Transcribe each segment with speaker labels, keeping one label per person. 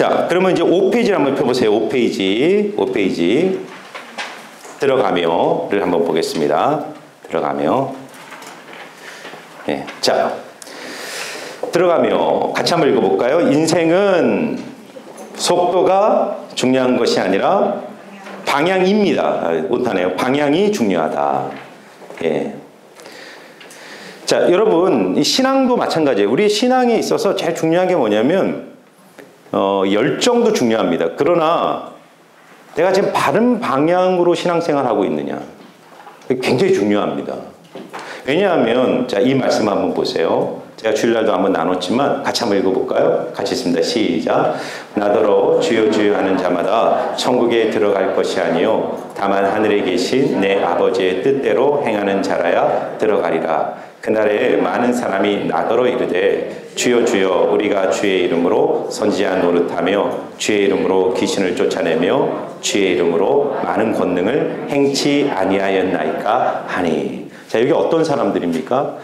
Speaker 1: 자, 그러면 이제 5페이지를 한번 펴보세요. 5페이지. 들어가며를 한번 보겠습니다. 들어가며. 네. 자, 들어가며 같이 한번 읽어볼까요? 인생은 속도가 중요한 것이 아니라 방향입니다. 못하네요. 방향이 중요하다. 예. 자, 여러분, 이 신앙도 마찬가지예요. 우리 신앙에 있어서 제일 중요한 게 뭐냐면, 열정도 중요합니다. 그러나 내가 지금 바른 방향으로 신앙생활을 하고 있느냐. 굉장히 중요합니다. 왜냐하면, 자, 이 말씀 한번 보세요. 제가 주일날도 한번 나눴지만 같이 한번 읽어볼까요? 같이 있습니다. 시작. 나더러 주여 주여 하는 자마다 천국에 들어갈 것이 아니요 다만 하늘에 계신 내 아버지의 뜻대로 행하는 자라야 들어가리라. 그날에 많은 사람이 나더러 이르되 주여 주여 우리가 주의 이름으로 선지자 노릇하며 주의 이름으로 귀신을 쫓아내며 주의 이름으로 많은 권능을 행치 아니하였나이까 하니. 자, 여기 어떤 사람들입니까?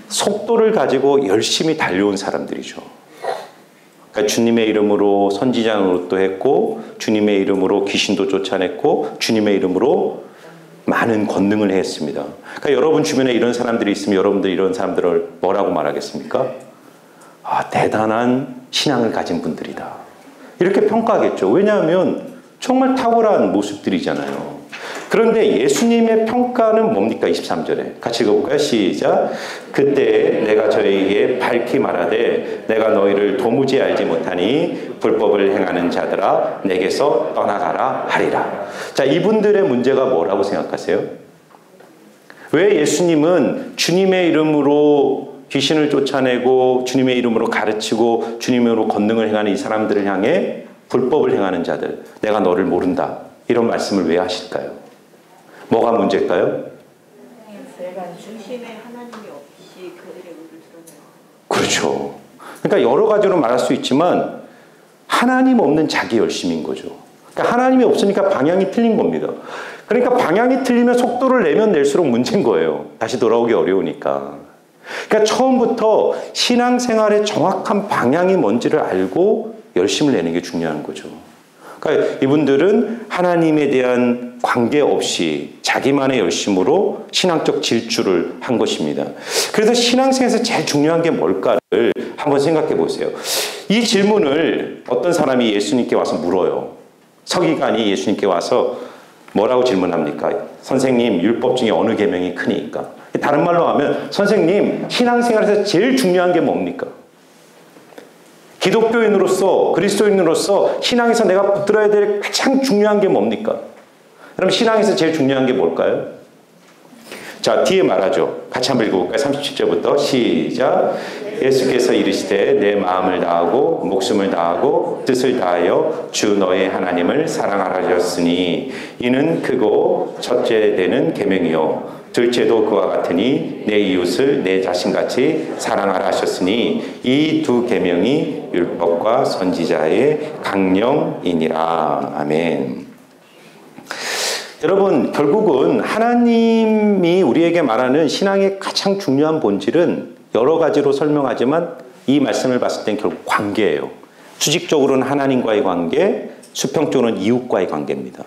Speaker 1: 속도를 가지고 열심히 달려온 사람들이죠. 그러니까 주님의 이름으로 선지자 노릇도 했고 주님의 이름으로 귀신도 쫓아냈고 주님의 이름으로 많은 권능을 했습니다. 그러니까 여러분 주변에 이런 사람들이 있으면 여러분들이 이런 사람들을 뭐라고 말하겠습니까? 아, 대단한 신앙을 가진 분들이다. 이렇게 평가하겠죠. 왜냐하면 정말 탁월한 모습들이잖아요. 그런데 예수님의 평가는 뭡니까? 23절에 같이 읽어볼까요? 시작. 그때 내가 저에게 밝히 말하되 내가 너희를 도무지 알지 못하니 불법을 행하는 자들아 내게서 떠나가라 하리라. 자, 이분들의 문제가 뭐라고 생각하세요? 왜 예수님은 주님의 이름으로 귀신을 쫓아내고 주님의 이름으로 가르치고 주님의 이름으로 권능을 행하는 이 사람들을 향해 불법을 행하는 자들, 내가 너를 모른다, 이런 말씀을 왜 하실까요? 뭐가 문제일까요?
Speaker 2: 내가 중심에 하나님이 없이 그들의 의를 드러내요.
Speaker 1: 그렇죠. 그러니까 여러 가지로 말할 수 있지만 하나님 없는 자기 열심인 거죠. 그러니까 하나님이 없으니까 방향이 틀린 겁니다. 그러니까 방향이 틀리면 속도를 내면 낼수록 문제인 거예요. 다시 돌아오기 어려우니까. 그러니까 처음부터 신앙생활의 정확한 방향이 뭔지를 알고 열심을 내는 게 중요한 거죠. 그러니까 이분들은 하나님에 대한 관계 없이 자기만의 열심으로 신앙적 질주를 한 것입니다. 그래서 신앙생에서 제일 중요한 게 뭘까를 한번 생각해 보세요. 이 질문을 어떤 사람이 예수님께 와서 물어요. 서기관이 예수님께 와서 뭐라고 질문합니까? 선생님, 율법 중에 어느 계명이 크니까? 다른 말로 하면 선생님, 신앙생활에서 제일 중요한 게 뭡니까? 기독교인으로서, 그리스도인으로서 신앙에서 내가 붙들어야 될 가장 중요한 게 뭡니까? 그럼 신앙에서 제일 중요한 게 뭘까요? 자, 뒤에 말하죠. 같이 한번 읽어볼까요? 37절부터 시작. 예수께서 이르시되 내 마음을 다하고 목숨을 다하고 뜻을 다하여 주 너의 하나님을 사랑하라 하셨으니 이는 크고 첫째 되는 계명이요 둘째도 그와 같으니 내 이웃을 내 자신같이 사랑하라 하셨으니 이 두 계명이 율법과 선지자의 강령이니라. 아멘. 여러분, 결국은 하나님이 우리에게 말하는 신앙의 가장 중요한 본질은 여러 가지로 설명하지만 이 말씀을 봤을 땐 결국 관계예요. 수직적으로는 하나님과의 관계, 수평적으로는 이웃과의 관계입니다.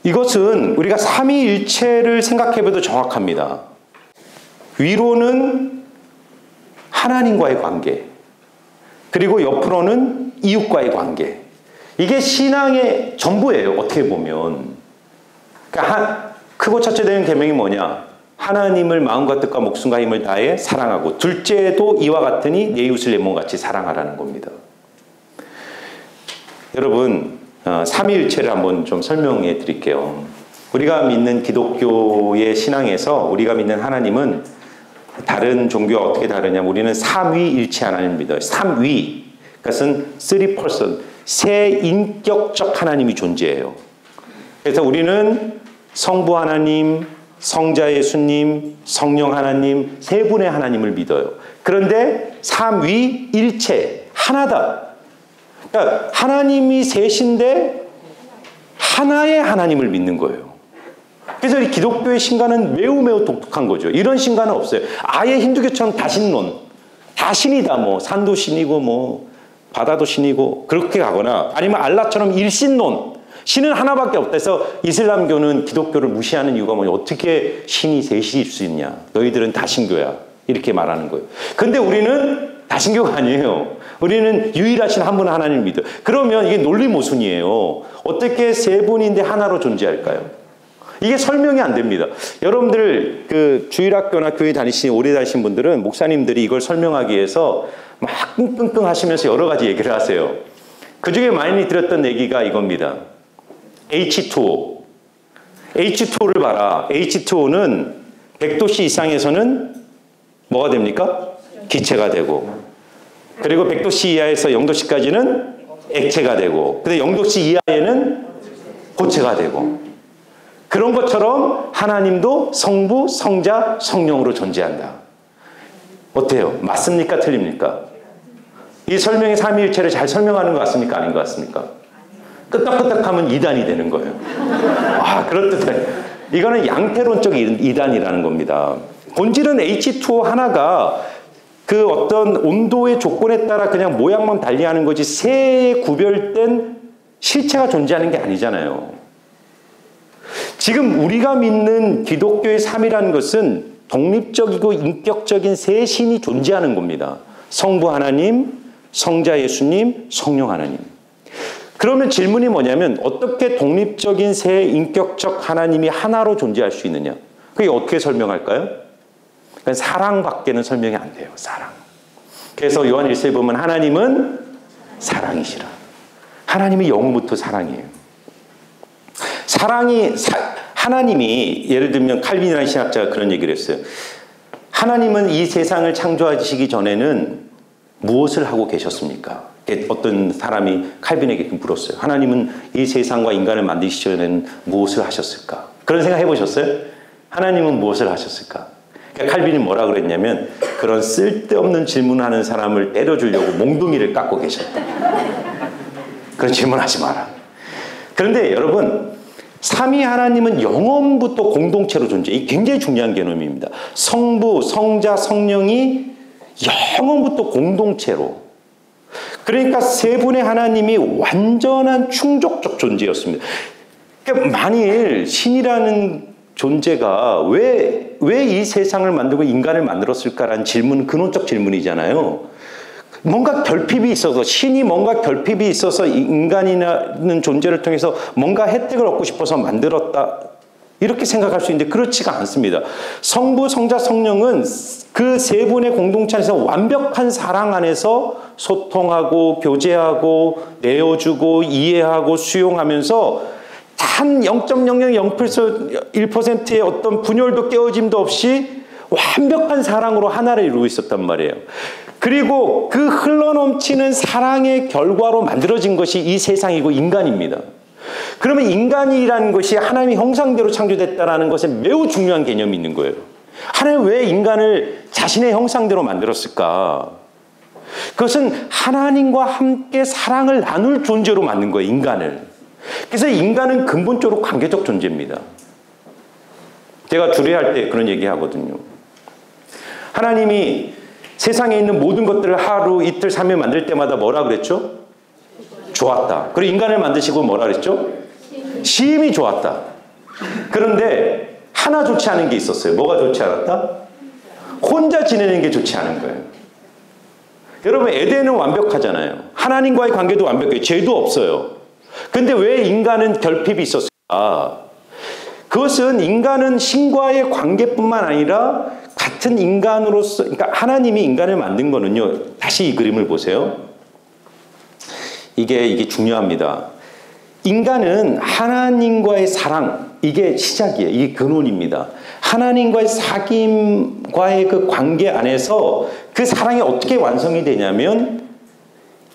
Speaker 1: 이것은 우리가 삼위일체를 생각해봐도 정확합니다. 위로는 하나님과의 관계, 그리고 옆으로는 이웃과의 관계. 이게 신앙의 전부예요. 어떻게 보면. 그러니까 크고 첫째 되는 계명이 뭐냐? 하나님을 마음과 뜻과 목숨과 힘을 다해 사랑하고 둘째도 이와 같으니 내 이웃을 내 몸같이 사랑하라는 겁니다. 여러분, 삼위일체를 한번 좀 설명해 드릴게요. 우리가 믿는 기독교의 신앙에서 우리가 믿는 하나님은 다른 종교와 어떻게 다르냐면 우리는 삼위일체 하나님을 믿어요. 삼위, 그것은 three person, 세 인격적 하나님이 존재해요. 그래서 우리는 성부 하나님, 성자 예수님, 성령 하나님, 세 분의 하나님을 믿어요. 그런데 삼위일체, 하나다. 그러니까 하나님이 셋인데 하나의 하나님을 믿는 거예요. 그래서 이 기독교의 신과는 매우 독특한 거죠. 이런 신과는 없어요. 아예 힌두교처럼 다신론, 다신이다, 뭐 산도신이고 뭐 바다도 신이고 그렇게 가거나 아니면 알라처럼 일신론, 신은 하나밖에 없다 해서 이슬람교는 기독교를 무시하는 이유가 뭐냐, 어떻게 신이 셋일 수 있냐, 너희들은 다신교야, 이렇게 말하는 거예요. 근데 우리는 다신교가 아니에요. 우리는 유일하신 한 분 하나님을 믿어요. 그러면 이게 논리모순이에요. 어떻게 세 분인데 하나로 존재할까요? 이게 설명이 안 됩니다. 여러분들 그 주일학교나 교회 오래 다니신 분들은 목사님들이 이걸 설명하기 위해서 막 끙끙끙 하시면서 여러 가지 얘기를 하세요. 그 중에 많이 들었던 얘기가 이겁니다. H2O. H2O를 봐라. H2O는 100도씨 이상에서는 뭐가 됩니까? 기체가 되고, 그리고 100도씨 이하에서 0도씨까지는 액체가 되고, 근데 0도씨 이하에는 고체가 되고, 그런 것처럼 하나님도 성부, 성자, 성령으로 존재한다. 어때요? 맞습니까? 틀립니까? 이 설명의 삼위일체를 잘 설명하는 것 같습니까? 아닌 것 같습니까? 끄떡끄떡하면 이단이 되는 거예요. 아, 그렇듯해. 이거는 양태론적 이단이라는 겁니다. 본질은 H2O 하나가 그 어떤 온도의 조건에 따라 그냥 모양만 달리하는 거지 세 구별된 실체가 존재하는 게 아니잖아요. 지금 우리가 믿는 기독교의 삼위라는 것은 독립적이고 인격적인 세 신이 존재하는 겁니다. 성부 하나님, 성자 예수님, 성령 하나님. 그러면 질문이 뭐냐면 어떻게 독립적인 세 인격적 하나님이 하나로 존재할 수 있느냐? 그게 어떻게 설명할까요? 그러니까 사랑밖에는 설명이 안 돼요. 사랑. 그래서 요한 1서에 보면 하나님은 사랑이시라. 하나님이 영부터 사랑이에요. 하나님이 예를 들면 칼빈이라는 신학자가 그런 얘기를 했어요. 하나님은 이 세상을 창조하시기 전에는 무엇을 하고 계셨습니까? 어떤 사람이 칼빈에게 물었어요. 하나님은 이 세상과 인간을 만드시기 전에는 무엇을 하셨을까? 그런 생각 해보셨어요? 하나님은 무엇을 하셨을까? 그러니까 칼빈이 뭐라 그랬냐면 그런 쓸데없는 질문하는 사람을 때려주려고 몽둥이를 깎고 계셨다. 그런 질문하지 마라. 그런데 여러분, 삼위 하나님은 영원부터 공동체로 존재해요. 이게 굉장히 중요한 개념입니다. 성부, 성자, 성령이 영원부터 공동체로. 그러니까 세 분의 하나님이 완전한 충족적 존재였습니다. 그러니까 만일 신이라는 존재가 왜 이 세상을 만들고 인간을 만들었을까라는 질문은 근원적 질문이잖아요. 뭔가 결핍이 있어서, 신이 뭔가 결핍이 있어서 인간이라는 존재를 통해서 뭔가 혜택을 얻고 싶어서 만들었다, 이렇게 생각할 수 있는데 그렇지가 않습니다. 성부, 성자, 성령은 그 세 분의 공동체 안에서 완벽한 사랑 안에서 소통하고 교제하고 내어주고 이해하고 수용하면서 단 0.001%의 어떤 분열도 깨어짐도 없이 완벽한 사랑으로 하나를 이루고 있었단 말이에요. 그리고 그 흘러넘치는 사랑의 결과로 만들어진 것이 이 세상이고 인간입니다. 그러면 인간이라는 것이 하나님의 형상대로 창조됐다는 것에 매우 중요한 개념이 있는 거예요. 하나님 왜 인간을 자신의 형상대로 만들었을까? 그것은 하나님과 함께 사랑을 나눌 존재로 만든 거예요, 인간을. 그래서 인간은 근본적으로 관계적 존재입니다. 제가 주례할 때 그런 얘기 하거든요. 하나님이 세상에 있는 모든 것들을 하루, 이틀, 3일 만들 때마다 뭐라 그랬죠? 좋았다. 그리고 인간을 만드시고 뭐라 그랬죠? 심히 좋았다. 그런데 하나 좋지 않은 게 있었어요. 뭐가 좋지 않았다? 혼자 지내는 게 좋지 않은 거예요. 여러분, 에덴은 완벽하잖아요. 하나님과의 관계도 완벽해요. 죄도 없어요. 근데 왜 인간은 결핍이 있었을까? 그것은 인간은 신과의 관계뿐만 아니라 같은 인간으로서, 그러니까 하나님이 인간을 만든 거는요, 다시 이 그림을 보세요. 이게 중요합니다. 인간은 하나님과의 사랑, 이게 시작이에요. 이게 근원입니다. 하나님과의 사귐과의 그 관계 안에서 그 사랑이 어떻게 완성이 되냐면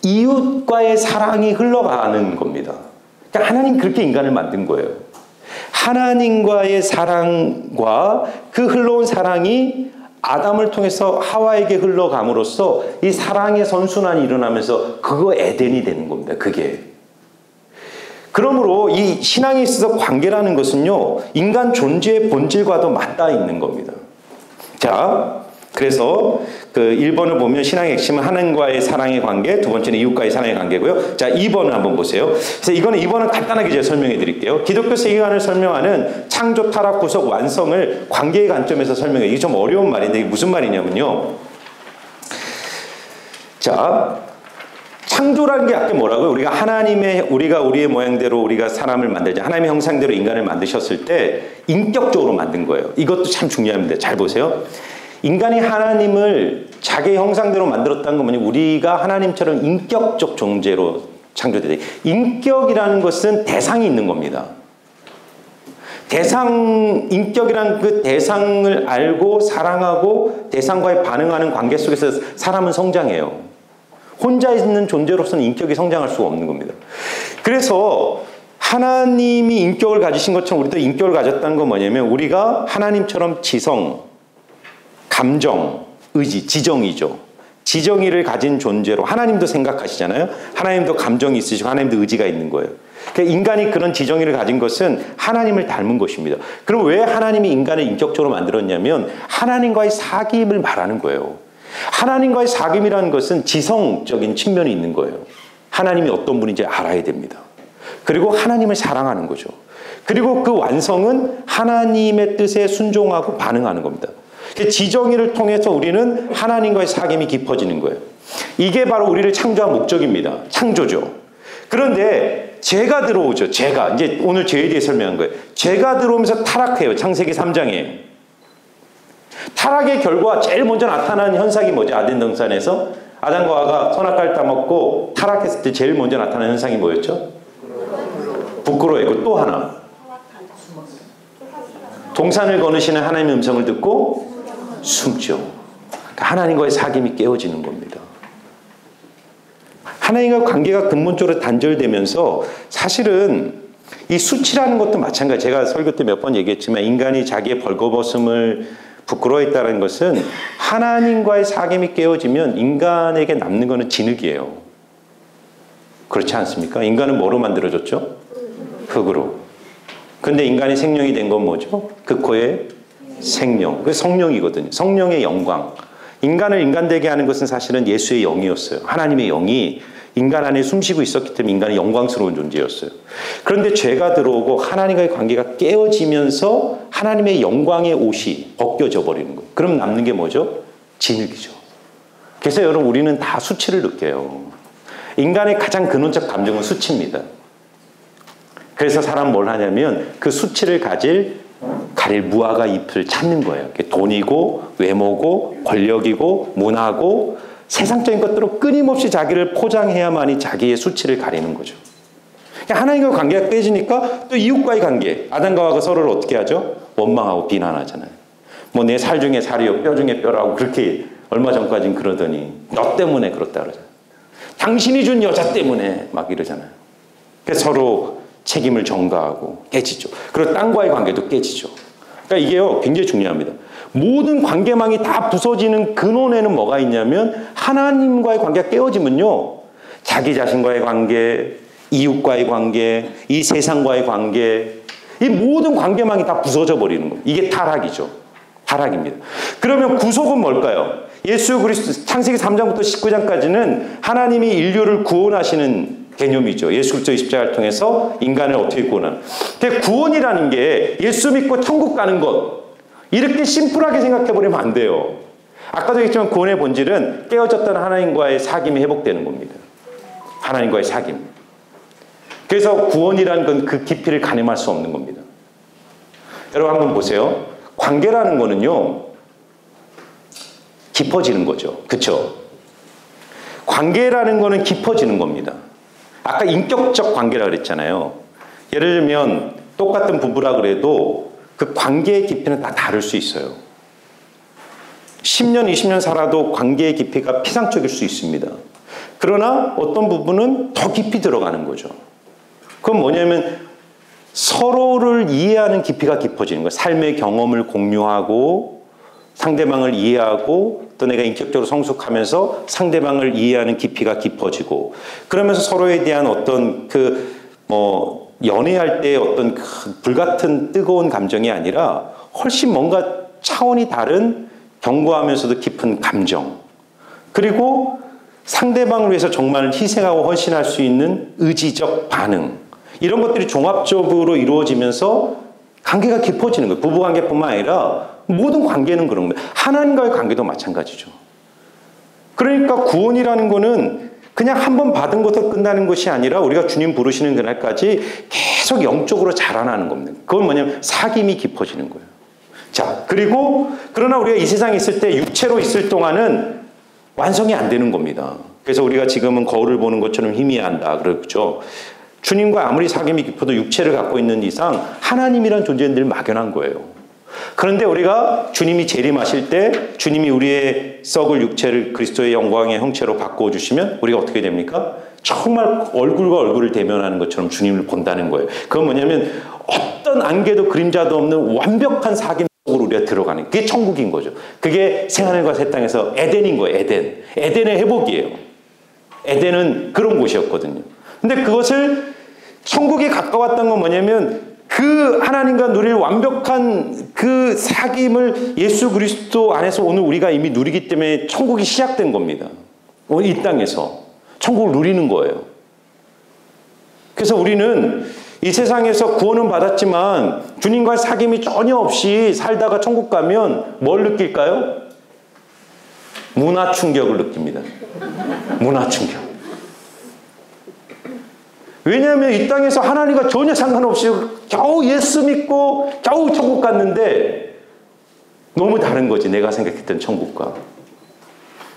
Speaker 1: 이웃과의 사랑이 흘러가는 겁니다. 그러니까 하나님 그렇게 인간을 만든 거예요. 하나님과의 사랑과 그 흘러온 사랑이 아담을 통해서 하와에게 흘러감으로써 이 사랑의 선순환이 일어나면서 그거 에덴이 되는 겁니다. 그게. 그러므로 이 신앙에 있어서 관계라는 것은요, 인간 존재의 본질과도 맞닿아 있는 겁니다. 자, 그래서 그 1번을 보면 신앙의 핵심은 하나님과의 사랑의 관계, 두 번째는 이웃과의 사랑의 관계고요. 자, 2번을 한번 보세요. 그래서 2번은 간단하게 제가 설명해 드릴게요. 기독교 세계관을 설명하는 창조, 타락, 구속, 완성을 관계의 관점에서 설명해요. 이게 좀 어려운 말인데 이게 무슨 말이냐면요. 자, 창조라는 게 아까 뭐라고요? 우리가 우리의 모양대로 우리가 사람을 만들자. 하나님의 형상대로 인간을 만드셨을 때 인격적으로 만든 거예요. 이것도 참 중요합니다. 잘 보세요. 인간이 하나님을 자기 형상대로 만들었다는 건 뭐냐면 우리가 하나님처럼 인격적 존재로 창조되다. 인격이라는 것은 대상이 있는 겁니다. 인격이란 그 대상을 알고 사랑하고 대상과의 반응하는 관계 속에서 사람은 성장해요. 혼자 있는 존재로서는 인격이 성장할 수가 없는 겁니다. 그래서 하나님이 인격을 가지신 것처럼 우리도 인격을 가졌다는 건 뭐냐면 우리가 하나님처럼 지성, 감정, 의지, 지정이죠. 지정의를 가진 존재로 하나님도 생각하시잖아요. 하나님도 감정이 있으시고 하나님도 의지가 있는 거예요. 그러니까 인간이 그런 지정의를 가진 것은 하나님을 닮은 것입니다. 그럼 왜 하나님이 인간을 인격적으로 만들었냐면 하나님과의 사귐을 말하는 거예요. 하나님과의 사귐이라는 것은 지성적인 측면이 있는 거예요. 하나님이 어떤 분인지 알아야 됩니다. 그리고 하나님을 사랑하는 거죠. 그리고 그 완성은 하나님의 뜻에 순종하고 반응하는 겁니다. 지정의를 통해서 우리는 하나님과의 사귐이 깊어지는 거예요. 이게 바로 우리를 창조한 목적입니다. 창조죠. 그런데 죄가 들어오죠. 이제 오늘 죄에 대해 설명한 거예요. 죄가 들어오면서 타락해요. 창세기 3장에. 타락의 결과 제일 먼저 나타나는 현상이 뭐죠? 아덴 동산에서 아담과 하와가 선악과를 따먹고 타락했을 때 제일 먼저 나타나는 현상이 뭐였죠? 부끄러워했고 또 하나. 동산을 거느시는 하나님의 음성을 듣고 숨죠. 그러니까 하나님과의 사귐이 깨어지는 겁니다. 하나님과 관계가 근본적으로 단절되면서 사실은 이 수치라는 것도 마찬가지. 제가 설교 때 몇 번 얘기했지만 인간이 자기의 벌거벗음을 부끄러워했다는 것은 하나님과의 사귐이 깨어지면 인간에게 남는 것은 진흙이에요. 그렇지 않습니까? 인간은 뭐로 만들어졌죠? 흙으로. 근데 인간이 생명이 된 건 뭐죠? 그 코의 생명. 그 성령이거든요. 성령의 영광. 인간을 인간되게 하는 것은 사실은 예수의 영이었어요. 하나님의 영이 인간 안에 숨쉬고 있었기 때문에 인간이 영광스러운 존재였어요. 그런데 죄가 들어오고 하나님과의 관계가 깨어지면서 하나님의 영광의 옷이 벗겨져 버리는 거예요. 그럼 남는 게 뭐죠? 진흙이죠. 그래서 여러분 우리는 다 수치를 느껴요. 인간의 가장 근원적 감정은 수치입니다. 그래서 사람은 뭘 하냐면 그 수치를 가릴 무화과 잎을 찾는 거예요. 돈이고 외모고 권력이고 문화고 세상적인 것들로 끊임없이 자기를 포장해야만이 자기의 수치를 가리는 거죠. 하나님과 관계가 깨지니까 또 이웃과의 관계, 아담과 하와가 서로를 어떻게 하죠? 원망하고 비난하잖아요. 뭐 내 살 중에 살이요 뼈 중에 뼈라고 그렇게 얼마 전까지는 그러더니 너 때문에 그렇다 그러잖아요. 당신이 준 여자 때문에 막 이러잖아요. 그래서 서로 책임을 전가하고 깨지죠. 그리고 땅과의 관계도 깨지죠. 그러니까 이게요 굉장히 중요합니다. 모든 관계망이 다 부서지는 근원에는 뭐가 있냐면 하나님과의 관계가 깨어지면요 자기 자신과의 관계, 이웃과의 관계, 이 세상과의 관계, 이 모든 관계망이 다 부서져 버리는 거예요. 이게 타락이죠. 타락입니다. 그러면 구속은 뭘까요? 예수 그리스도 창세기 3장부터 19장까지는 하나님이 인류를 구원하시는 개념이죠. 예수 그리스도의 십자가를 통해서 인간을 어떻게 구원하는. 구원이라는 게 예수 믿고 천국 가는 것. 이렇게 심플하게 생각해버리면 안 돼요. 아까도 얘기했지만 구원의 본질은 깨어졌던 하나님과의 사귐이 회복되는 겁니다. 하나님과의 사귐. 그래서 구원이라는 건 그 깊이를 가늠할 수 없는 겁니다. 여러분 한번 보세요. 관계라는 거는요. 깊어지는 거죠. 그렇죠? 관계라는 거는 깊어지는 겁니다. 아까 인격적 관계라 그랬잖아요. 예를 들면 똑같은 부부라 그래도 그 관계의 깊이는 다 다를 수 있어요. 10년, 20년 살아도 관계의 깊이가 피상적일 수 있습니다. 그러나 어떤 부분은 더 깊이 들어가는 거죠. 그건 뭐냐면 서로를 이해하는 깊이가 깊어지는 거예요. 삶의 경험을 공유하고 상대방을 이해하고 또 내가 인격적으로 성숙하면서 상대방을 이해하는 깊이가 깊어지고 그러면서 서로에 대한 어떤 연애할 때 어떤 불같은 뜨거운 감정이 아니라 훨씬 뭔가 차원이 다른 견고하면서도 깊은 감정, 그리고 상대방을 위해서 정말 희생하고 헌신할 수 있는 의지적 반응, 이런 것들이 종합적으로 이루어지면서 관계가 깊어지는 거예요. 부부관계뿐만 아니라 모든 관계는 그런 거예요. 하나님과의 관계도 마찬가지죠. 그러니까 구원이라는 거는 그냥 한 번 받은 것으로 끝나는 것이 아니라 우리가 주님 부르시는 그날까지 계속 영적으로 자라나는 겁니다. 그건 뭐냐면 사귐이 깊어지는 거예요. 자, 그리고 그러나 우리가 이 세상에 있을 때 육체로 있을 동안은 완성이 안 되는 겁니다. 그래서 우리가 지금은 거울을 보는 것처럼 희미한다 그렇죠. 주님과 아무리 사귐이 깊어도 육체를 갖고 있는 이상 하나님이란 존재는 늘 막연한 거예요. 그런데 우리가 주님이 재림하실 때 주님이 우리의 썩을 육체를 그리스도의 영광의 형체로 바꾸어 주시면 우리가 어떻게 됩니까? 정말 얼굴과 얼굴을 대면하는 것처럼 주님을 본다는 거예요. 그건 뭐냐면 어떤 안개도 그림자도 없는 완벽한 사귐 속으로 우리가 들어가는, 그게 천국인 거죠. 그게 새하늘과 새 땅에서 에덴인 거예요. 에덴. 에덴의 회복이에요. 에덴은 그런 곳이었거든요. 근데 그것을 천국에 가까웠던 건 뭐냐면 그 하나님과 누릴 완벽한 그 사귐을 예수 그리스도 안에서 오늘 우리가 이미 누리기 때문에 천국이 시작된 겁니다. 오늘 이 땅에서 천국을 누리는 거예요. 그래서 우리는 이 세상에서 구원은 받았지만 주님과의 사귐이 전혀 없이 살다가 천국 가면 뭘 느낄까요? 문화 충격을 느낍니다. 문화 충격. 왜냐하면 이 땅에서 하나님과 전혀 상관없이 겨우 예수 믿고 겨우 천국 갔는데 너무 다른 거지, 내가 생각했던 천국과.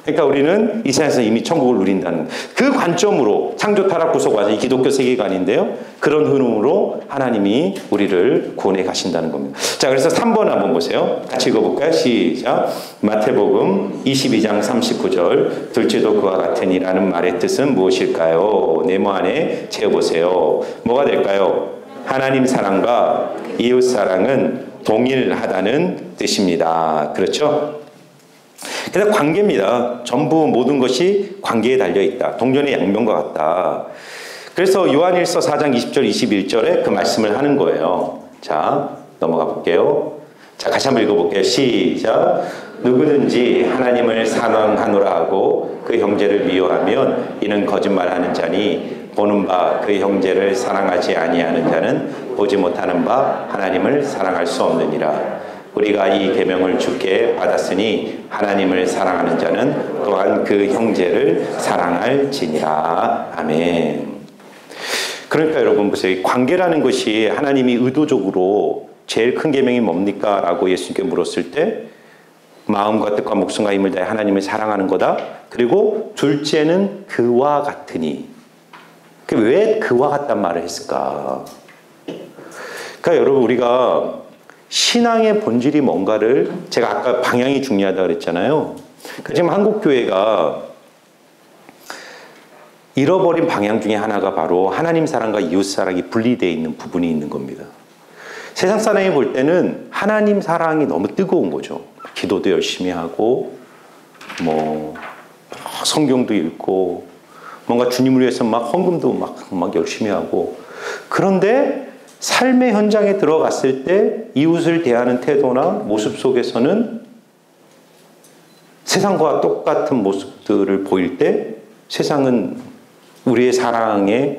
Speaker 1: 그러니까 우리는 이 세상에서 이미 천국을 누린다는 그 관점으로 창조 타락 구속 과정이 기독교 세계관인데요. 그런 흐름으로 하나님이 우리를 구원해 가신다는 겁니다. 자, 그래서 3번 한번 보세요. 같이 읽어볼까요? 시작. 마태복음 22장 39절. 둘째도 그와 같으니라는 말의 뜻은 무엇일까요? 네모 안에 채워보세요. 뭐가 될까요? 하나님 사랑과 이웃 사랑은 동일하다는 뜻입니다. 그렇죠? 그래서 관계입니다. 전부 모든 것이 관계에 달려있다. 동전의 양면과 같다. 그래서 요한일서 4장 20절 21절에 그 말씀을 하는 거예요. 자, 넘어가 볼게요. 자, 같이 한번 읽어볼게요. 시작. 누구든지 하나님을 사랑하노라 하고 그 형제를 미워하면 이는 거짓말하는 자니 보는 바 그 형제를 사랑하지 아니하는 자는 보지 못하는 바 하나님을 사랑할 수 없느니라. 우리가 이 계명을 주께 받았으니 하나님을 사랑하는 자는 또한 그 형제를 사랑할지니라. 아멘. 그러니까 여러분 보세요. 관계라는 것이 하나님이 의도적으로 제일 큰 계명이 뭡니까? 라고 예수님께 물었을 때 마음과 뜻과 목숨과 힘을 다해 하나님을 사랑하는 거다. 그리고 둘째는 그와 같으니. 왜 그와 같단 말을 했을까? 그러니까 여러분 우리가 신앙의 본질이 뭔가를, 제가 아까 방향이 중요하다고 그랬잖아요. 지금 한국교회가 잃어버린 방향 중에 하나가 바로 하나님 사랑과 이웃 사랑이 분리되어 있는 부분이 있는 겁니다. 세상 사람이 볼 때는 하나님 사랑이 너무 뜨거운 거죠. 기도도 열심히 하고 뭐 성경도 읽고 뭔가 주님을 위해서 막 헌금도 막 열심히 하고, 그런데 삶의 현장에 들어갔을 때 이웃을 대하는 태도나 모습 속에서는 세상과 똑같은 모습들을 보일 때 세상은 우리의 사랑에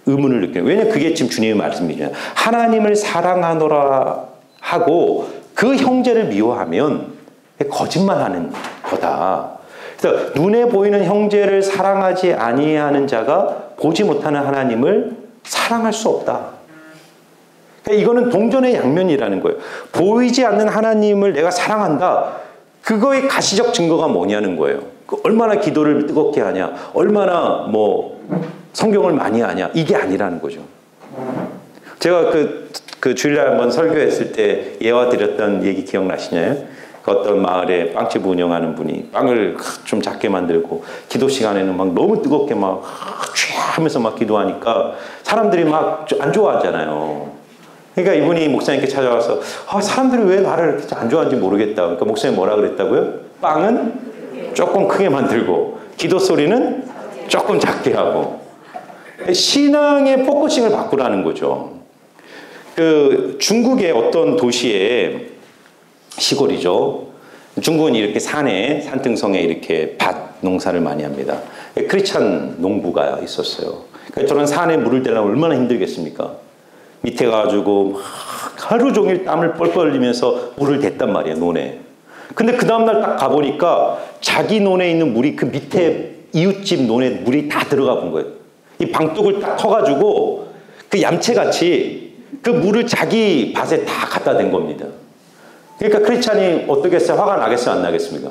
Speaker 1: 의문을 느껴요. 왜냐하면 그게 지금 주님의 말씀이잖아요. 하나님을 사랑하노라 하고 그 형제를 미워하면 거짓말하는 거다. 그래서 눈에 보이는 형제를 사랑하지 아니하는 자가 보지 못하는 하나님을 사랑할 수 없다. 이거는 동전의 양면이라는 거예요. 보이지 않는 하나님을 내가 사랑한다. 그거의 가시적 증거가 뭐냐는 거예요. 얼마나 기도를 뜨겁게 하냐, 얼마나 뭐 성경을 많이 하냐, 이게 아니라는 거죠. 제가 그 주일날 한번 설교했을 때 예화 드렸던 얘기 기억나시나요? 어떤 마을에 빵집 운영하는 분이 빵을 좀 작게 만들고 기도 시간에는 막 너무 뜨겁게 막 하면서 막 기도하니까 사람들이 막 안 좋아하잖아요. 그러니까 이분이 목사님께 찾아와서 사람들이 왜 나를 이렇게 안 좋아하는지 모르겠다. 그러니까 목사님 뭐라 그랬다고요? 빵은 조금 크게 만들고 기도 소리는 조금 작게 하고. 신앙의 포커싱을 바꾸라는 거죠. 그 중국의 어떤 도시에, 시골이죠. 중국은 이렇게 산등성에 이렇게 밭 농사를 많이 합니다. 크리스찬 농부가 있었어요. 그러니까 저런 산에 물을 대려면 얼마나 힘들겠습니까? 밑에 가가지고 막 하루 종일 땀을 뻘뻘 흘리면서 물을 댔단 말이에요, 논에. 근데 그 다음날 딱 가보니까 자기 논에 있는 물이 그 밑에 이웃집 논에 물이 다 들어가 본 거예요. 이 방둑을 딱 터가지고 그 얌체같이 그 물을 자기 밭에 다 갖다 댄 겁니다. 그러니까 크리스찬이 어떻겠어요? 화가 나겠어요? 안 나겠습니까?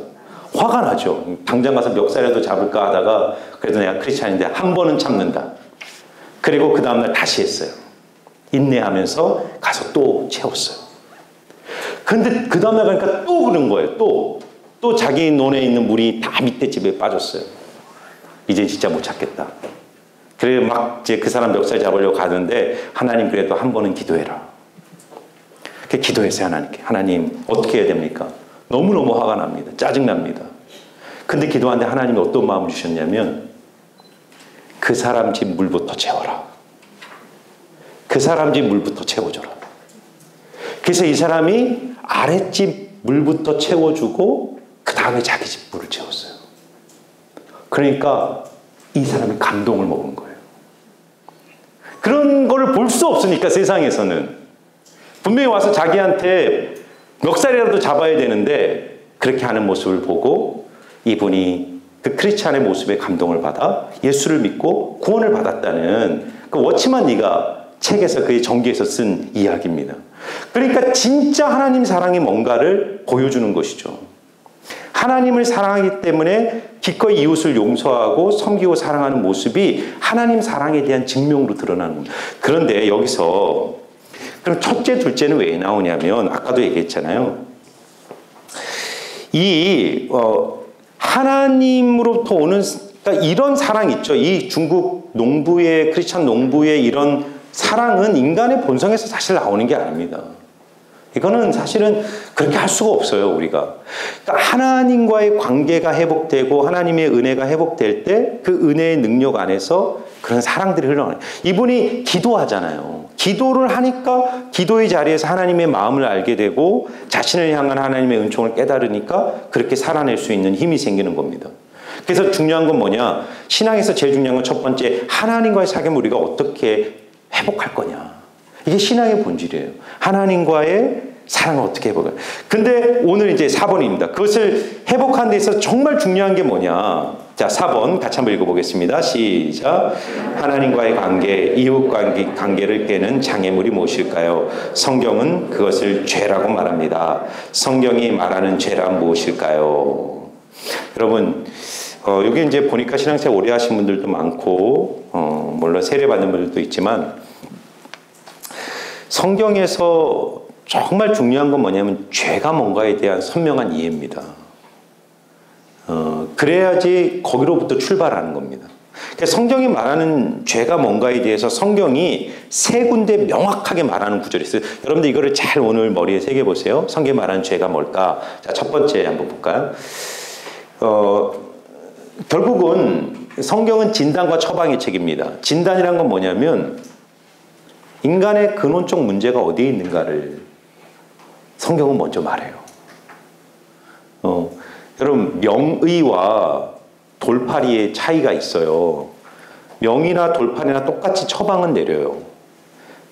Speaker 1: 화가 나죠. 당장 가서 멱살이라도 잡을까 하다가 그래도 내가 크리스찬인데 한 번은 참는다. 그리고 그 다음날 다시 했어요. 인내하면서 가서 또 채웠어요. 근데 그 다음날 가니까 또 그런 거예요. 또 자기 논에 있는 물이 다 밑에 집에 빠졌어요. 이제 진짜 못 찾겠다. 그래 막 이제 그 사람 멱살 잡으려고 가는데 하나님 그래도 한 번은 기도해라. 기도했어요, 하나님께. 하나님 어떻게 해야 됩니까? 너무너무 화가 납니다. 짜증납니다. 근데 기도하는데 하나님이 어떤 마음을 주셨냐면 그 사람 집 물부터 채워라. 그 사람 집 물부터 채워줘라. 그래서 이 사람이 아랫집 물부터 채워주고 그 다음에 자기 집 물을 채웠어요. 그러니까 이 사람이 감동을 먹은 거예요. 그런 거를 볼 수 없으니까 세상에서는. 분명히 와서 자기한테 멱살이라도 잡아야 되는데 그렇게 하는 모습을 보고 이분이 그 크리스찬의 모습에 감동을 받아 예수를 믿고 구원을 받았다는 그 워치만 네가 책에서 그 전기에서 쓴 이야기입니다. 그러니까 진짜 하나님 사랑이 뭔가를 보여주는 것이죠. 하나님을 사랑하기 때문에 기꺼이 이웃을 용서하고 섬기고 사랑하는 모습이 하나님 사랑에 대한 증명으로 드러나는 겁니다. 그런데 여기서 그럼 첫째, 둘째는 왜 나오냐면 아까도 얘기했잖아요. 하나님으로부터 오는 그러니까 이런 사랑 있죠. 이 중국 농부의 크리스찬 농부의 이런 사랑은 인간의 본성에서 사실 나오는 게 아닙니다. 이거는 사실은 그렇게 할 수가 없어요, 우리가. 그러니까 하나님과의 관계가 회복되고 하나님의 은혜가 회복될 때 그 은혜의 능력 안에서 그런 사랑들이 흘러가요. 이분이 기도하잖아요. 기도를 하니까 기도의 자리에서 하나님의 마음을 알게 되고 자신을 향한 하나님의 은총을 깨달으니까 그렇게 살아낼 수 있는 힘이 생기는 겁니다. 그래서 중요한 건 뭐냐? 신앙에서 제일 중요한 건 첫 번째, 하나님과의 사귐을 우리가 어떻게 회복할 거냐. 이게 신앙의 본질이에요. 하나님과의 사랑을 어떻게 회복해요. 근데 오늘 이제 4번입니다. 그것을 회복하는 데 있어서 정말 중요한 게 뭐냐. 자, 4번 같이 한번 읽어보겠습니다. 시작. 하나님과의 관계, 이웃 관계를 깨는 장애물이 무엇일까요? 성경은 그것을 죄라고 말합니다. 성경이 말하는 죄란 무엇일까요? 여러분, 여기 이제 보니까 신앙생활 오래 하신 분들도 많고, 물론 세례받는 분들도 있지만, 성경에서 정말 중요한 건 뭐냐면 죄가 뭔가에 대한 선명한 이해입니다. 그래야지 거기로부터 출발하는 겁니다. 그러니까 성경이 말하는 죄가 뭔가에 대해서 성경이 세 군데 명확하게 말하는 구절이 있어요. 여러분들 이거를 잘 오늘 머리에 새겨보세요. 성경이 말하는 죄가 뭘까? 자, 첫 번째 한번 볼까요? 결국은 성경은 진단과 처방의 책입니다. 진단이란 건 뭐냐면 인간의 근원적 문제가 어디에 있는가를 성경은 먼저 말해요. 여러분, 명의와 돌팔이의 차이가 있어요. 명의나 돌팔이나 똑같이 처방은 내려요.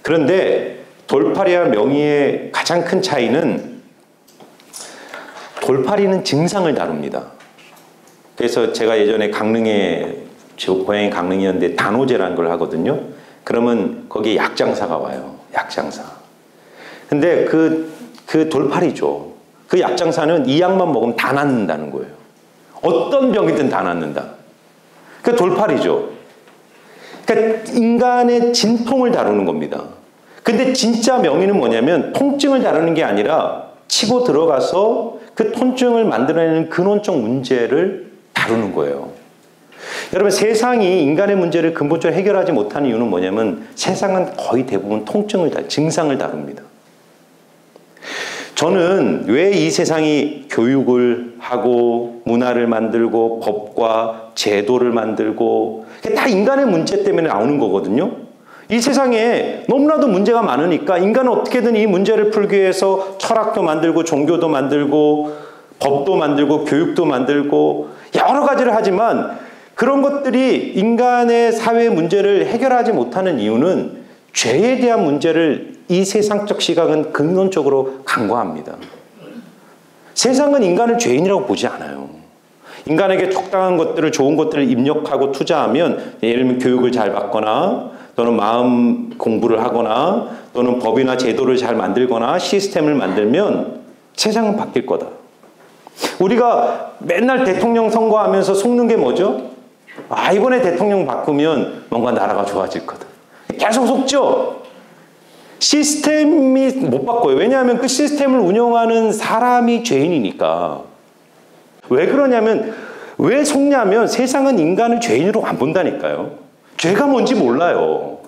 Speaker 1: 그런데 돌팔이와 명의의 가장 큰 차이는 돌팔이는 증상을 다룹니다. 그래서 제가 예전에 강릉에, 제 고향이 강릉이었는데 단오제라는 걸 하거든요. 그러면 거기에 약장사가 와요. 약장사. 근데 그 돌팔이죠. 그 약장사는 이 약만 먹으면 다 낫는다는 거예요. 어떤 병이든 다 낫는다. 그 돌팔이죠. 그러니까 인간의 진통을 다루는 겁니다. 근데 진짜 명의는 뭐냐면 통증을 다루는 게 아니라 치고 들어가서 그 통증을 만들어내는 근원적 문제를 다루는 거예요. 여러분, 세상이 인간의 문제를 근본적으로 해결하지 못하는 이유는 뭐냐면 세상은 거의 대부분 증상을 다룹니다. 저는 왜 이 세상이 교육을 하고 문화를 만들고 법과 제도를 만들고 다 인간의 문제 때문에 나오는 거거든요. 이 세상에 너무나도 문제가 많으니까 인간은 어떻게든 이 문제를 풀기 위해서 철학도 만들고 종교도 만들고 법도 만들고 교육도 만들고 여러 가지를 하지만 그런 것들이 인간의 사회 문제를 해결하지 못하는 이유는 죄에 대한 문제를 이 세상적 시각은 근본적으로 간과합니다. 세상은 인간을 죄인이라고 보지 않아요. 인간에게 적당한 것들을, 좋은 것들을 입력하고 투자하면, 예를 들면 교육을 잘 받거나 또는 마음 공부를 하거나 또는 법이나 제도를 잘 만들거나 시스템을 만들면 세상은 바뀔 거다. 우리가 맨날 대통령 선거하면서 속는 게 뭐죠? 아, 이번에 대통령 바꾸면 뭔가 나라가 좋아질 거다. 계속 속죠? 시스템이 못 바꿔요. 왜냐하면 그 시스템을 운영하는 사람이 죄인이니까. 왜 그러냐면, 왜 속냐면 세상은 인간을 죄인으로 안 본다니까요. 죄가 뭔지 몰라요.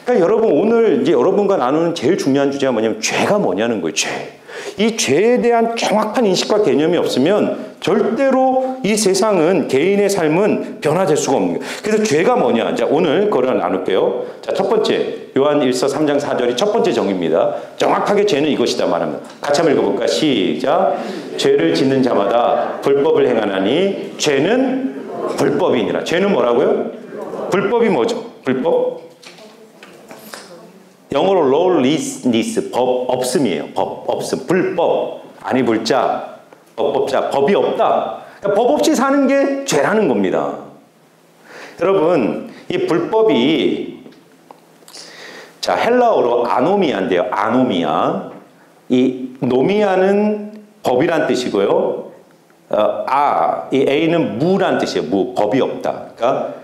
Speaker 1: 그러니까 여러분, 오늘 이제 여러분과 나누는 제일 중요한 주제가 뭐냐면 죄가 뭐냐는 거예요. 죄. 이 죄에 대한 정확한 인식과 개념이 없으면 절대로 이 세상은, 개인의 삶은 변화될 수가 없는 거예요. 그래서 죄가 뭐냐? 자, 오늘 그걸 나눌게요. 자, 첫 번째, 요한 1서 3장 4절이 첫 번째 정의입니다. 정확하게 죄는 이것이다 말합니다. 같이 한번 읽어볼까? 시작. 죄를 짓는 자마다 불법을 행하나니 죄는 불법이니라. 죄는 뭐라고요? 불법이 뭐죠? 불법? 영어로 lawlessness, 법 없음이에요. 법 없음, 불법, 아니 불자, 법법자, 법이 없다. 그러니까 법 없이 사는 게 죄라는 겁니다. 여러분, 이 불법이, 자, 헬라어로 아노미아인데요. 아노미아. 이 노미아는 법이란 뜻이고요. 이 A는 무란 뜻이에요. 무, 법이 없다. 그러니까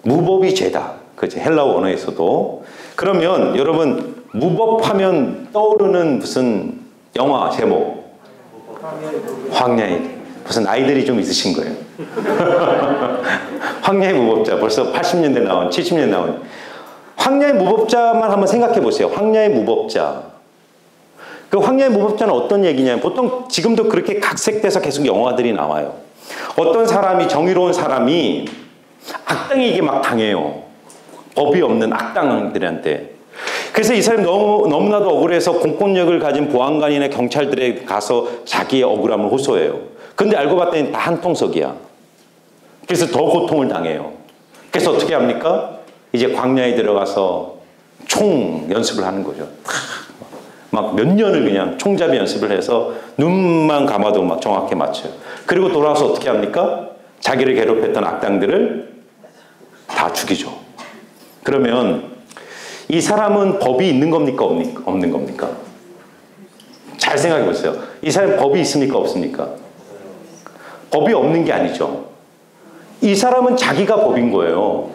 Speaker 1: 무법이 죄다. 그죠? 헬라어 언어에서도. 그러면 여러분, 무법하면 떠오르는 무슨 영화 제목? 황야의, 무슨 아이들이 좀 있으신 거예요. 황야의 무법자, 벌써 80년대 나온, 70년대 나온. 황야의 무법자만 한번 생각해 보세요. 황야의 무법자. 그 황야의 무법자는 어떤 얘기냐면, 보통 지금도 그렇게 각색돼서 계속 영화들이 나와요. 어떤 사람이, 정의로운 사람이 악당에게 막 당해요. 법이 없는 악당들한테. 그래서 이 사람이 너무나도 억울해서 공권력을 가진 보안관이나 경찰들에 가서 자기의 억울함을 호소해요. 근데 알고 봤더니 다 한통속이야. 그래서 더 고통을 당해요. 그래서 어떻게 합니까? 이제 광야에 들어가서 총 연습을 하는 거죠. 막 몇 년을 그냥 총잡이 연습을 해서 눈만 감아도 막 정확히 맞춰요. 그리고 돌아와서 어떻게 합니까? 자기를 괴롭혔던 악당들을 다 죽이죠. 그러면 이 사람은 법이 있는 겁니까? 없는 겁니까? 잘 생각해 보세요. 이 사람 법이 있습니까? 없습니까? 법이 없는 게 아니죠. 이 사람은 자기가 법인 거예요.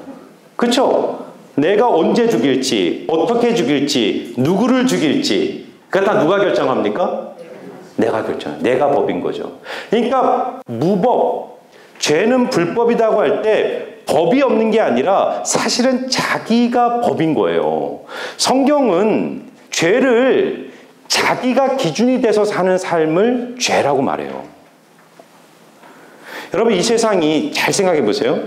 Speaker 1: 그렇죠? 내가 언제 죽일지, 어떻게 죽일지, 누구를 죽일지, 그거 다 누가 결정합니까? 내가 결정해요. 내가 법인 거죠. 그러니까 무법, 죄는 불법이라고 할 때 법이 없는 게 아니라 사실은 자기가 법인 거예요. 성경은 죄를 자기가 기준이 돼서 사는 삶을 죄라고 말해요. 여러분, 이 세상이, 잘 생각해 보세요.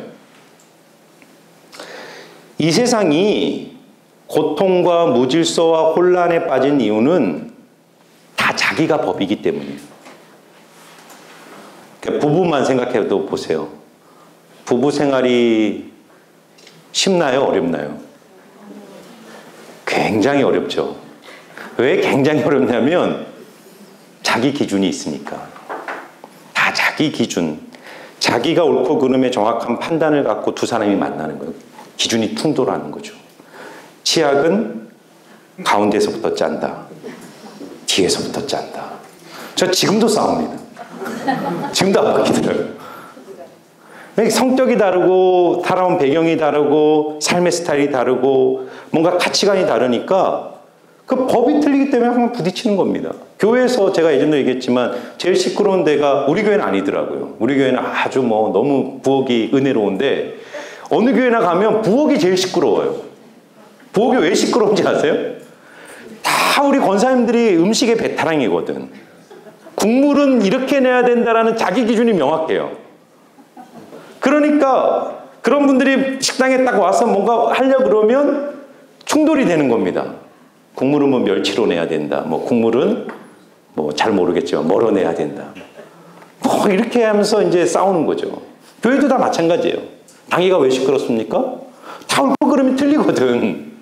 Speaker 1: 이 세상이 고통과 무질서와 혼란에 빠진 이유는 다 자기가 법이기 때문이에요. 부부만 생각해도 보세요. 부부 생활이 쉽나요? 어렵나요? 굉장히 어렵죠. 왜 굉장히 어렵냐면 자기 기준이 있으니까. 다 자기 기준. 자기가 옳고 그름의 정확한 판단을 갖고 두 사람이 만나는 거예요. 기준이 충돌하는 거죠. 치약은 가운데서부터 짠다. 뒤에서부터 짠다. 저 지금도 싸웁니다. 지금도 안 바뀌더라고요. 성격이 다르고 살아온 배경이 다르고 삶의 스타일이 다르고 뭔가 가치관이 다르니까 그 법이 틀리기 때문에 항상 부딪히는 겁니다. 교회에서 제가 예전에 얘기했지만 제일 시끄러운 데가 우리 교회는 아니더라고요. 우리 교회는 아주 뭐 너무 부엌이 은혜로운데 어느 교회나 가면 부엌이 제일 시끄러워요. 부엌이 왜 시끄러운지 아세요? 다 우리 권사님들이 음식의 베테랑이거든. 국물은 이렇게 내야 된다라는 자기 기준이 명확해요. 그러니까 그런 분들이 식당에 딱 와서 뭔가 하려고 그러면 충돌이 되는 겁니다. 국물은 뭐 멸치로 내야 된다. 뭐 국물은 뭐 잘 모르겠지만 멀어내야 된다. 뭐 이렇게 하면서 이제 싸우는 거죠. 교회도 다 마찬가지예요. 당회가 왜 시끄럽습니까? 다 옳고 그름이 틀리거든.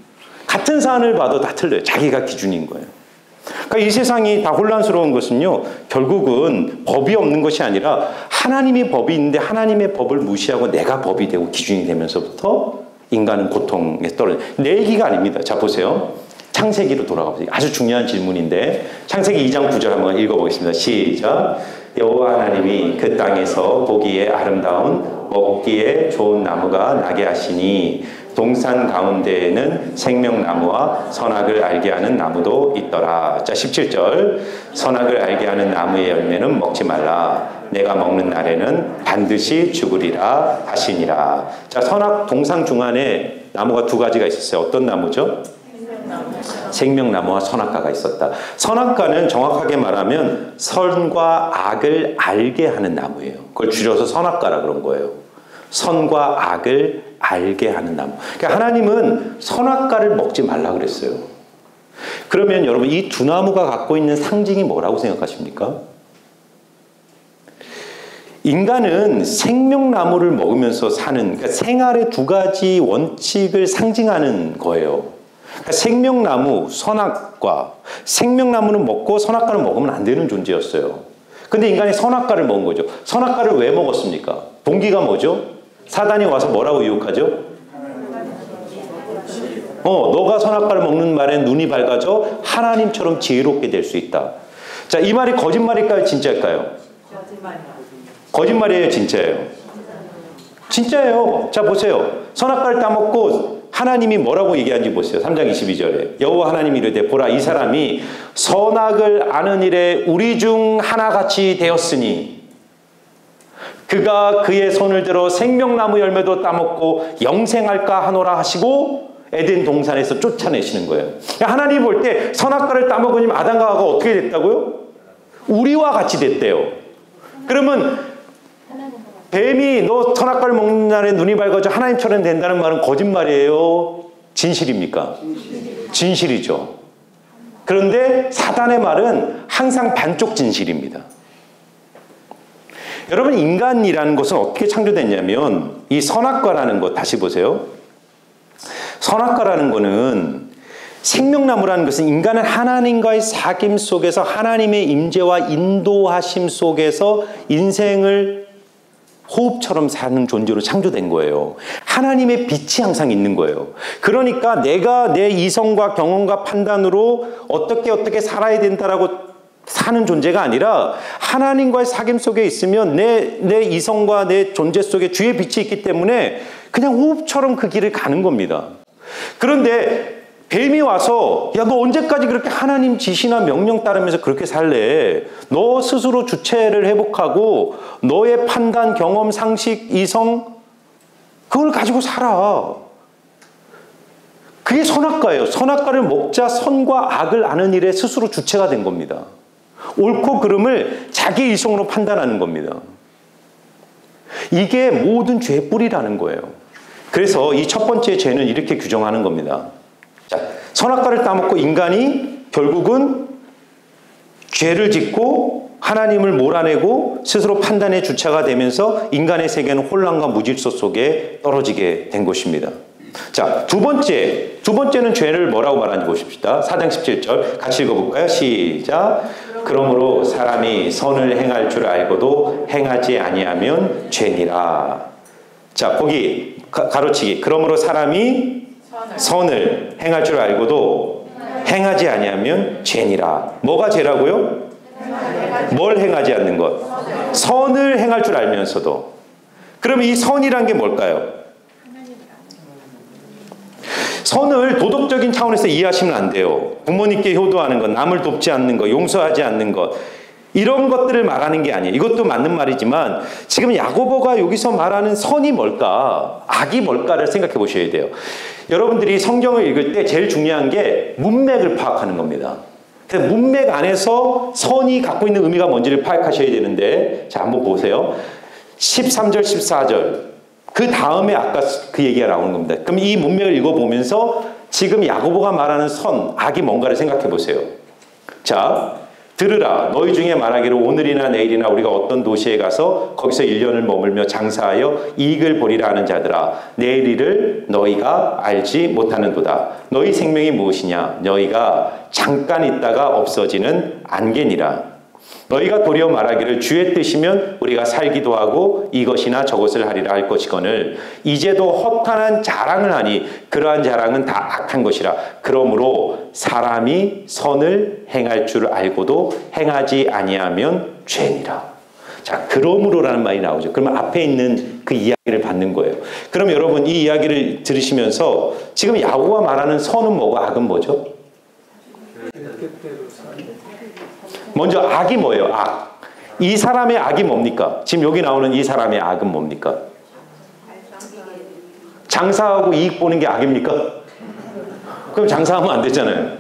Speaker 1: 같은 사안을 봐도 다 틀려요. 자기가 기준인 거예요. 그러니까 이 세상이 다 혼란스러운 것은요, 결국은 법이 없는 것이 아니라 하나님의 법이 있는데 하나님의 법을 무시하고 내가 법이 되고 기준이 되면서부터 인간은 고통에 떨어져요. 내 얘기가 아닙니다. 자, 보세요. 창세기로 돌아가보세요. 아주 중요한 질문인데 창세기 2장 9절 한번 읽어보겠습니다. 시작. 여호와 하나님이 그 땅에서 보기에 아름다운 먹기에 좋은 나무가 나게 하시니 동산 가운데에는 생명나무와 선악을 알게 하는 나무도 있더라. 자, 17절. 선악을 알게 하는 나무의 열매는 먹지 말라. 내가 먹는 날에는 반드시 죽으리라 하시니라. 자, 선악 동상 중간에 나무가 두 가지가 있었어요. 어떤 나무죠? 생명나무와 선악과가 있었다. 선악과는 정확하게 말하면 선과 악을 알게 하는 나무예요. 그걸 줄여서 선악과라 그런 거예요. 선과 악을 알게 하는 나무. 그러니까 하나님은 선악과를 먹지 말라 그랬어요. 그러면 여러분 이 두 나무가 갖고 있는 상징이 뭐라고 생각하십니까? 인간은 생명나무를 먹으면서 사는, 그러니까 생활의 두 가지 원칙을 상징하는 거예요. 그러니까 생명나무, 선악과. 생명나무는 먹고 선악과는 먹으면 안 되는 존재였어요. 근데 인간이 선악과를 먹은 거죠. 선악과를 왜 먹었습니까? 동기가 뭐죠? 사단이 와서 뭐라고 유혹하죠? 너가 선악과를 먹는 말엔 눈이 밝아져 하나님처럼 지혜롭게 될 수 있다. 자, 이 말이 거짓말일까요? 진짜일까요? 거짓말이에요? 진짜예요? 진짜예요. 자, 보세요. 선악과를 따먹고 하나님이 뭐라고 얘기하는지 보세요. 3장 22절에 여호와 하나님이 이르되 보라 이 사람이 선악을 아는 일에 우리 중 하나같이 되었으니 그가 그의 손을 들어 생명나무 열매도 따먹고 영생할까 하노라 하시고 에덴 동산에서 쫓아내시는 거예요. 하나님이 볼 때 선악과를 따먹으니 아담과 하와가 어떻게 됐다고요? 우리와 같이 됐대요. 그러면 뱀이 너 선악과를 먹는 날에 눈이 밝아져 하나님처럼 된다는 말은 거짓말이에요? 진실입니까? 진실이죠. 그런데 사단의 말은 항상 반쪽 진실입니다. 여러분 인간이라는 것은 어떻게 창조됐냐면 이 선악과라는 것 다시 보세요. 선악과라는 것은 생명나무라는 것은 인간은 하나님과의 사귐 속에서 하나님의 임재와 인도하심 속에서 인생을 호흡처럼 사는 존재로 창조된 거예요. 하나님의 빛이 항상 있는 거예요. 그러니까 내가 내 이성과 경험과 판단으로 어떻게 살아야 된다라고 사는 존재가 아니라 하나님과의 사귐 속에 있으면 내 이성과 내 존재 속에 주의 빛이 있기 때문에 그냥 호흡처럼 그 길을 가는 겁니다. 그런데 뱀이 와서 야, 너 언제까지 그렇게 하나님 지시나 명령 따르면서 그렇게 살래? 너 스스로 주체를 회복하고 너의 판단, 경험, 상식, 이성 그걸 가지고 살아. 그게 선악과예요. 선악과를 먹자 선과 악을 아는 일에 스스로 주체가 된 겁니다. 옳고 그름을 자기 이성으로 판단하는 겁니다. 이게 모든 죄의 뿌리라는 거예요. 그래서 이 첫 번째 죄는 이렇게 규정하는 겁니다. 자, 선악과를 따먹고 인간이 결국은 죄를 짓고 하나님을 몰아내고 스스로 판단의 주체가 되면서 인간의 세계는 혼란과 무질서 속에 떨어지게 된 것입니다. 자, 두 번째는 죄를 뭐라고 말하는지 보십시다. 4장 17절 같이 읽어볼까요? 시작. 그러므로 사람이 선을 행할 줄 알고도 행하지 아니하면 죄니라. 자, 거기 가로치기. 그러므로 사람이 선을 행할 줄 알고도 행하지 아니하면 죄니라. 뭐가 죄라고요? 뭘 행하지 않는 것? 선을 행할 줄 알면서도. 그럼 이 선이란 게 뭘까요? 선을 도덕적인 차원에서 이해하시면 안 돼요. 부모님께 효도하는 것, 남을 돕지 않는 것, 용서하지 않는 것, 이런 것들을 말하는 게 아니에요. 이것도 맞는 말이지만 지금 야고보가 여기서 말하는 선이 뭘까, 악이 뭘까를 생각해 보셔야 돼요. 여러분들이 성경을 읽을 때 제일 중요한 게 문맥을 파악하는 겁니다. 그래서 문맥 안에서 선이 갖고 있는 의미가 뭔지를 파악하셔야 되는데, 자, 한번 보세요. 13절, 14절. 그 다음에 아까 그 얘기가 나오는 겁니다. 그럼 이 문맥을 읽어보면서 지금 야고보가 말하는 선, 악이 뭔가를 생각해 보세요. 자, 들으라. 너희 중에 말하기를 오늘이나 내일이나 우리가 어떤 도시에 가서 거기서 1년을 머물며 장사하여 이익을 보리라 하는 자들아. 내일 일을 너희가 알지 못하는도다. 너희 생명이 무엇이냐? 너희가 잠깐 있다가 없어지는 안개니라. 너희가 도리어 말하기를 주의 뜻이면 우리가 살기도 하고 이것이나 저것을 하리라 할 것이거늘 이제도 허탄한 자랑을 하니 그러한 자랑은 다 악한 것이라. 그러므로 사람이 선을 행할 줄 알고도 행하지 아니하면 죄니라. 자, 그러므로라는 말이 나오죠. 그러면 앞에 있는 그 이야기를 받는 거예요. 그럼 여러분 이 이야기를 들으시면서 지금 야고보가 말하는 선은 뭐고 악은 뭐죠? 먼저 악이 뭐예요? 악. 이 사람의 악이 뭡니까? 지금 여기 나오는 이 사람의 악은 뭡니까? 장사하고 이익 보는 게 악입니까? 그럼 장사하면 안 되잖아요.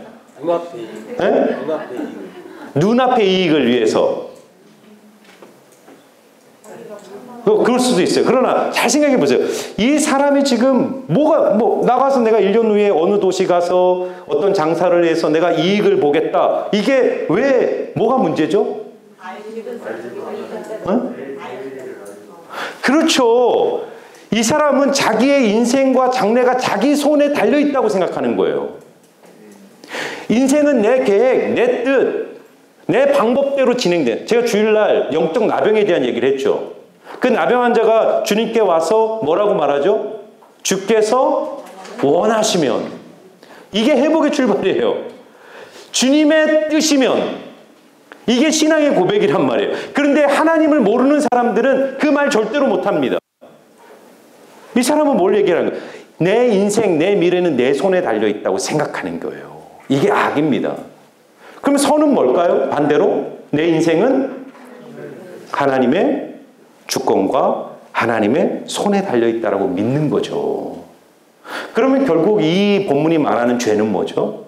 Speaker 1: 눈앞의 이익을 위해서. 그럴 수도 있어요. 그러나 잘 생각해 보세요. 이 사람이 지금 나가서 내가 1년 후에 어느 도시 가서 어떤 장사를 해서 내가 이익을 보겠다. 이게 왜 뭐가 문제죠? 그렇죠. 이 사람은 자기의 인생과 장래가 자기 손에 달려 있다고 생각하는 거예요. 인생은 내 계획, 내 뜻, 내 방법대로 진행돼. 제가 주일날 영적 나병에 대한 얘기를 했죠. 그 나병 환자가 주님께 와서 뭐라고 말하죠? 주께서 원하시면. 이게 회복의 출발이에요. 주님의 뜻이면. 이게 신앙의 고백이란 말이에요. 그런데 하나님을 모르는 사람들은 그 말 절대로 못합니다. 이 사람은 뭘 얘기하는 거예요? 내 인생, 내 미래는 내 손에 달려있다고 생각하는 거예요. 이게 악입니다. 그럼 선은 뭘까요? 반대로 내 인생은 하나님의 주권과 하나님의 손에 달려있다라고 믿는 거죠. 그러면 결국 이 본문이 말하는 죄는 뭐죠?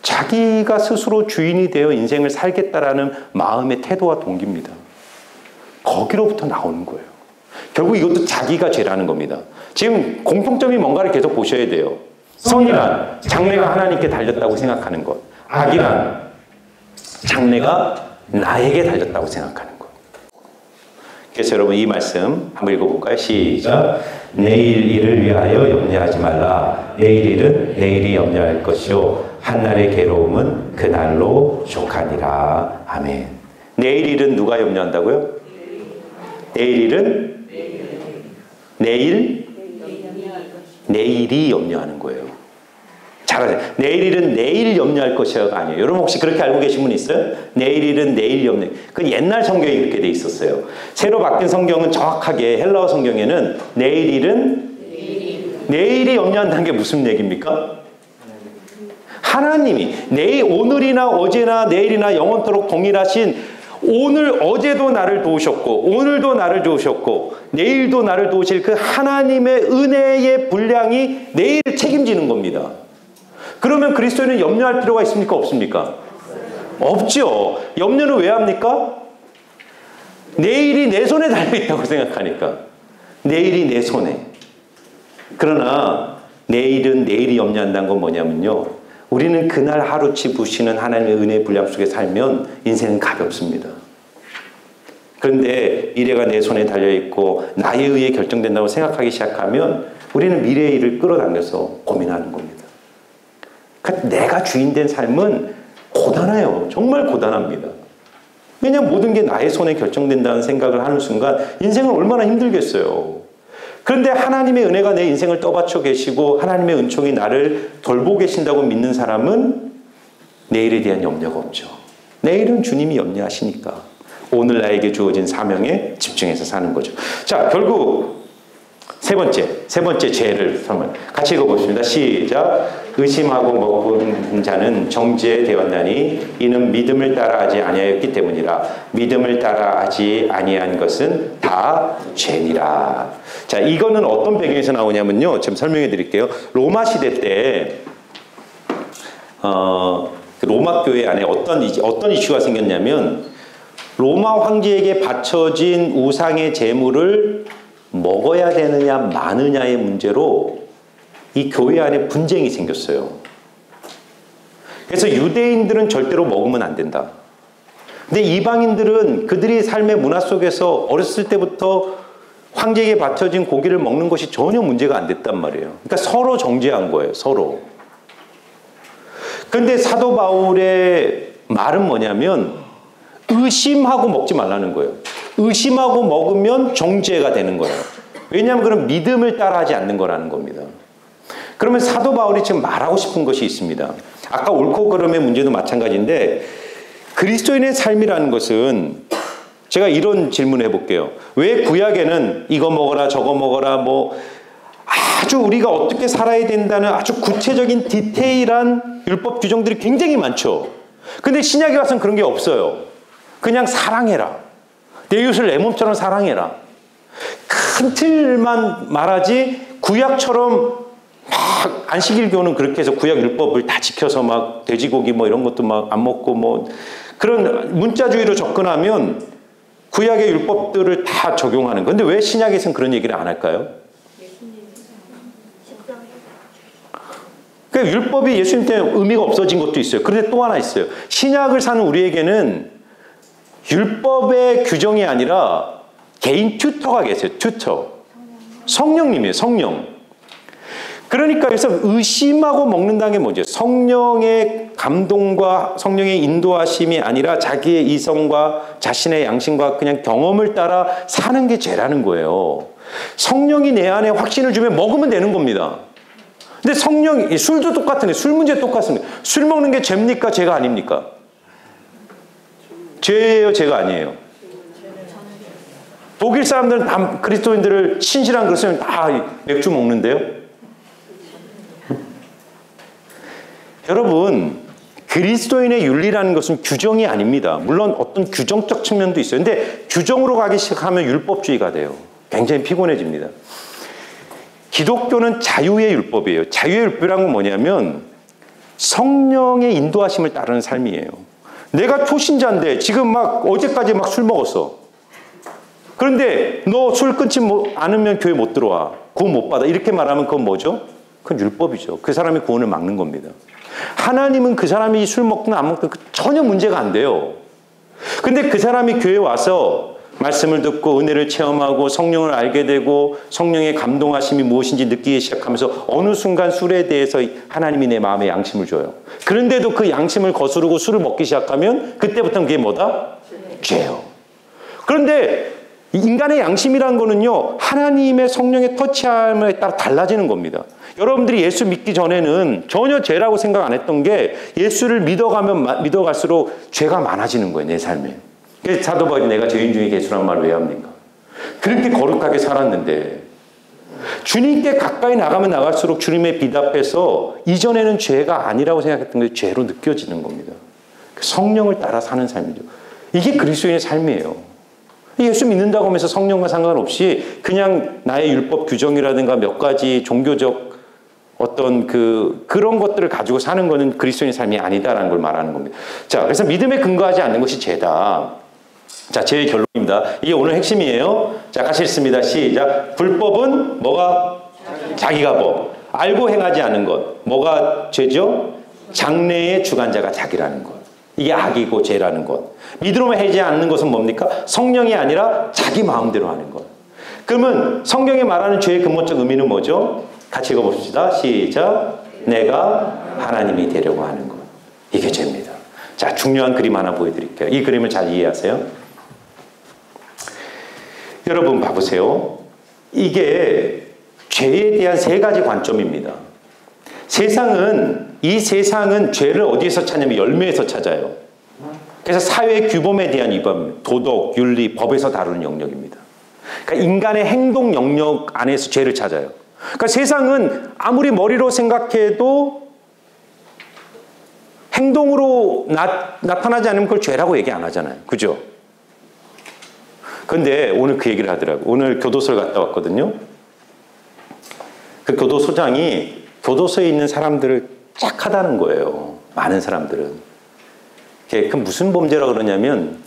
Speaker 1: 자기가 스스로 주인이 되어 인생을 살겠다라는 마음의 태도와 동기입니다. 거기로부터 나오는 거예요. 결국 이것도 자기가 죄라는 겁니다. 지금 공통점이 뭔가를 계속 보셔야 돼요. 선이란 장래가 하나님께 달렸다고 생각하는 것. 악이란 장래가 나에게 달렸다고 생각하는 것. 그래서 여러분 이 말씀 한번 읽어볼까요? 시작. 내일 일을 위하여 염려하지 말라. 내일 일은 내일이 염려할 것이요 한날의 괴로움은 그날로 족하니라. 아멘. 내일 일은 누가 염려한다고요? 내일 일은 내일이 염려하는 거예요. 잘하세요. 내일 일은 내일 염려할 것이야가 아니에요. 여러분 혹시 그렇게 알고 계신 분 있어요? 내일 일은 내일 염려. 그 옛날 성경이 그렇게 돼 있었어요. 새로 바뀐 성경은 정확하게 헬라어 성경에는 내일 일은 내일이 염려한다는 게 무슨 얘기입니까? 하나님이 오늘이나 어제나 내일이나 영원토록 동일하신 오늘 어제도 나를 도우셨고 오늘도 나를 도우셨고 내일도 나를 도우실 그 하나님의 은혜의 분량이 내일 책임지는 겁니다. 그러면 그리스도인은 염려할 필요가 있습니까? 없습니까? 없죠. 염려는 왜 합니까? 내일이 내 손에 달려있다고 생각하니까. 내일이 내 손에. 그러나 내일은 내일이 염려한다는 건 뭐냐면요. 우리는 그날 하루치 부시는 하나님의 은혜의 분량 속에 살면 인생은 가볍습니다. 그런데 미래가 내 손에 달려있고 나에 의해 결정된다고 생각하기 시작하면 우리는 미래의 일을 끌어당겨서 고민하는 겁니다. 그러니까 내가 주인된 삶은 고단해요. 정말 고단합니다. 왜냐하면 모든 게 나의 손에 결정된다는 생각을 하는 순간 인생은 얼마나 힘들겠어요. 그런데 하나님의 은혜가 내 인생을 떠받쳐 계시고 하나님의 은총이 나를 돌보고 계신다고 믿는 사람은 내일에 대한 염려가 없죠. 내일은 주님이 염려하시니까 오늘 나에게 주어진 사명에 집중해서 사는 거죠. 자, 결국 세 번째 죄를 같이 읽어보겠습니다. 시작. 의심하고 먹은 자는 정죄 되었나니 이는 믿음을 따라하지 아니하였기 때문이라. 믿음을 따라하지 아니한 것은 다 죄니라. 자, 이거는 어떤 배경에서 나오냐면요. 지금 설명해 드릴게요. 로마 시대 때 로마 교회 안에 어떤 이슈가 생겼냐면 로마 황제에게 바쳐진 우상의 제물을 먹어야 되느냐 마느냐의 문제로 이 교회 안에 분쟁이 생겼어요. 그래서 유대인들은 절대로 먹으면 안 된다. 근데 이방인들은 그들의 삶의 문화 속에서 어렸을 때부터 황제에게 바쳐진 고기를 먹는 것이 전혀 문제가 안 됐단 말이에요. 그러니까 서로 정죄한 거예요. 서로. 그런데 사도 바울의 말은 뭐냐면 의심하고 먹지 말라는 거예요. 의심하고 먹으면 정죄가 되는 거예요. 왜냐하면 그런 믿음을 따라하지 않는 거라는 겁니다. 그러면 사도 바울이 지금 말하고 싶은 것이 있습니다. 아까 옳고 그름의 문제도 마찬가지인데 그리스도인의 삶이라는 것은 제가 이런 질문을 해볼게요. 왜 구약에는 이거 먹어라 저거 먹어라 뭐 아주 우리가 어떻게 살아야 된다는 아주 구체적인 디테일한 율법 규정들이 굉장히 많죠. 근데 신약에 와서는 그런 게 없어요. 그냥 사랑해라. 내 이웃을 내 몸처럼 사랑해라. 큰 틀만 말하지 구약처럼 막 안식일교는 그렇게 해서 구약 율법을 다 지켜서 막 돼지고기 뭐 이런 것도 막 안 먹고 뭐 그런 문자주의로 접근하면 구약의 율법들을 다 적용하는 건데 왜 신약에서는 그런 얘기를 안 할까요? 그러니까 율법이 예수님 때문에 의미가 없어진 것도 있어요. 그런데 또 하나 있어요. 신약을 사는 우리에게는 율법의 규정이 아니라 개인 튜터가 계세요. 튜터. 성령님이에요. 성령. 그러니까 여기서 의심하고 먹는다는 게 뭐죠? 성령의 감동과 성령의 인도하심이 아니라 자기의 이성과 자신의 양심과 그냥 경험을 따라 사는 게 죄라는 거예요. 성령이 내 안에 확신을 주면 먹으면 되는 겁니다. 근데 성령, 술도 똑같은데 술 문제 똑같습니다. 술 먹는 게 죄입니까? 죄가 아닙니까? 죄예요? 죄가 아니에요? 독일 사람들은 다 그리스도인들을 신실한 그리스도인 다 맥주 먹는데요? 여러분, 그리스도인의 윤리라는 것은 규정이 아닙니다. 물론 어떤 규정적 측면도 있어요. 근데 규정으로 가기 시작하면 율법주의가 돼요. 굉장히 피곤해집니다. 기독교는 자유의 율법이에요. 자유의 율법이란 건 뭐냐면 성령의 인도하심을 따르는 삶이에요. 내가 초신자인데 지금 막 어제까지 막 술 먹었어. 그런데 너 술 끊지 않으면 교회 못 들어와. 구원 못 받아. 이렇게 말하면 그건 뭐죠? 그건 율법이죠. 그 사람의 구원을 막는 겁니다. 하나님은 그 사람이 술 먹든 안 먹든 전혀 문제가 안 돼요. 근데 그 사람이 교회에 와서 말씀을 듣고 은혜를 체험하고 성령을 알게 되고 성령의 감동하심이 무엇인지 느끼기 시작하면서 어느 순간 술에 대해서 하나님이 내 마음에 양심을 줘요. 그런데도 그 양심을 거스르고 술을 먹기 시작하면 그때부터는 그게 뭐다? 죄예요. 그런데 인간의 양심이란 거는요, 하나님의 성령의 터치함에 따라 달라지는 겁니다. 여러분들이 예수 믿기 전에는 전혀 죄라고 생각 안 했던 게 예수를 믿어가면 믿어갈수록 죄가 많아지는 거예요, 내 삶에. 그래서 사도 바울이 내가 죄인 중에 개수란 말을 왜 합니까? 그렇게 거룩하게 살았는데 주님께 가까이 나가면 나갈수록 주님의 빛 앞에서 이전에는 죄가 아니라고 생각했던 게 죄로 느껴지는 겁니다. 성령을 따라 사는 삶이죠. 이게 그리스도인의 삶이에요. 예수 믿는다고 하면서 성령과 상관없이 그냥 나의 율법 규정이라든가 몇 가지 종교적 어떤 그런 것들을 가지고 사는 것은 그리스도인의 삶이 아니다라는 걸 말하는 겁니다. 자, 그래서 믿음에 근거하지 않는 것이 죄다. 자, 제 결론입니다. 이게 오늘 핵심이에요. 자, 같이 읽습니다. 시작. 불법은 뭐가? 자기가 법. 알고 행하지 않는 것. 뭐가 죄죠? 장래의 주관자가 자기라는 것. 이게 악이고 죄라는 것. 믿음으로 하지 않는 것은 뭡니까? 성령이 아니라 자기 마음대로 하는 것. 그러면 성경이 말하는 죄의 근본적 의미는 뭐죠? 같이 읽어봅시다. 시작. 내가 하나님이 되려고 하는 것. 이게 죄입니다. 자, 중요한 그림 하나 보여드릴게요. 이 그림을 잘 이해하세요. 여러분 봐보세요. 이게 죄에 대한 세 가지 관점입니다. 이 세상은 죄를 어디에서 찾냐면 열매에서 찾아요. 그래서 사회 규범에 대한 위반, 도덕, 윤리, 법에서 다루는 영역입니다. 그러니까 인간의 행동 영역 안에서 죄를 찾아요. 그러니까 세상은 아무리 머리로 생각해도 행동으로 나타나지 않으면 그걸 죄라고 얘기 안 하잖아요. 그죠? 근데 오늘 그 얘기를 하더라고요. 오늘 교도소를 갔다 왔거든요. 그 교도소장이 교도소에 있는 사람들을 착하다는 거예요. 많은 사람들은. 그 무슨 범죄라 그러냐면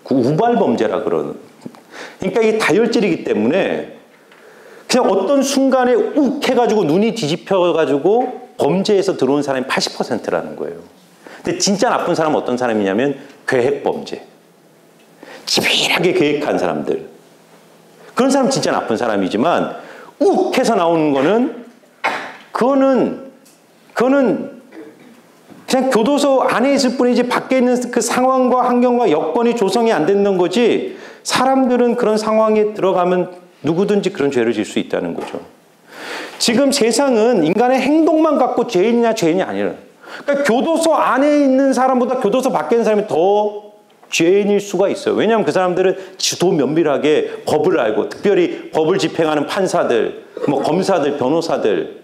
Speaker 1: 우발 범죄라 그러는. 그러니까 이게 다혈질이기 때문에 그냥 어떤 순간에 욱 해가지고 눈이 뒤집혀가지고 범죄에서 들어온 사람이 80%라는 거예요. 근데 진짜 나쁜 사람은 어떤 사람이냐면 계획 범죄. 치밀하게 계획한 사람들. 그런 사람 진짜 나쁜 사람이지만 욱 해서 나오는 그거는 그냥 교도소 안에 있을 뿐이지 밖에 있는 그 상황과 환경과 여건이 조성이 안 되는 거지 사람들은 그런 상황에 들어가면 누구든지 그런 죄를 질 수 있다는 거죠. 지금 세상은 인간의 행동만 갖고 죄인이냐 죄인이 아니라 그러니까 교도소 안에 있는 사람보다 교도소 밖에 있는 사람이 더 죄인일 수가 있어요. 왜냐하면 그 사람들은 더 면밀하게 법을 알고 특별히 법을 집행하는 판사들, 뭐 검사들, 변호사들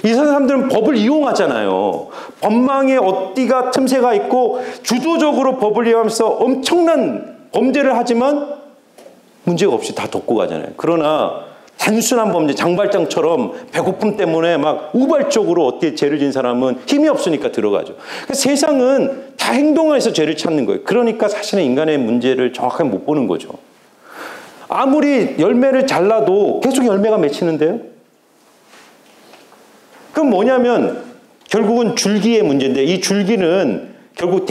Speaker 1: 이 사람들은 법을 이용하잖아요. 법망에 어디가 틈새가 있고 주도적으로 법을 이용하면서 엄청난 범죄를 하지만 문제가 없이 다 덮고 가잖아요. 그러나 단순한 범죄, 장발장처럼 배고픔 때문에 막 우발적으로 어떻게 죄를 진 사람은 힘이 없으니까 들어가죠. 그러니까 세상은 다 행동에서 죄를 찾는 거예요. 그러니까 사실은 인간의 문제를 정확하게 못 보는 거죠. 아무리 열매를 잘라도 계속 열매가 맺히는데요. 그럼 뭐냐면 결국은 줄기의 문제인데 이 줄기는 결국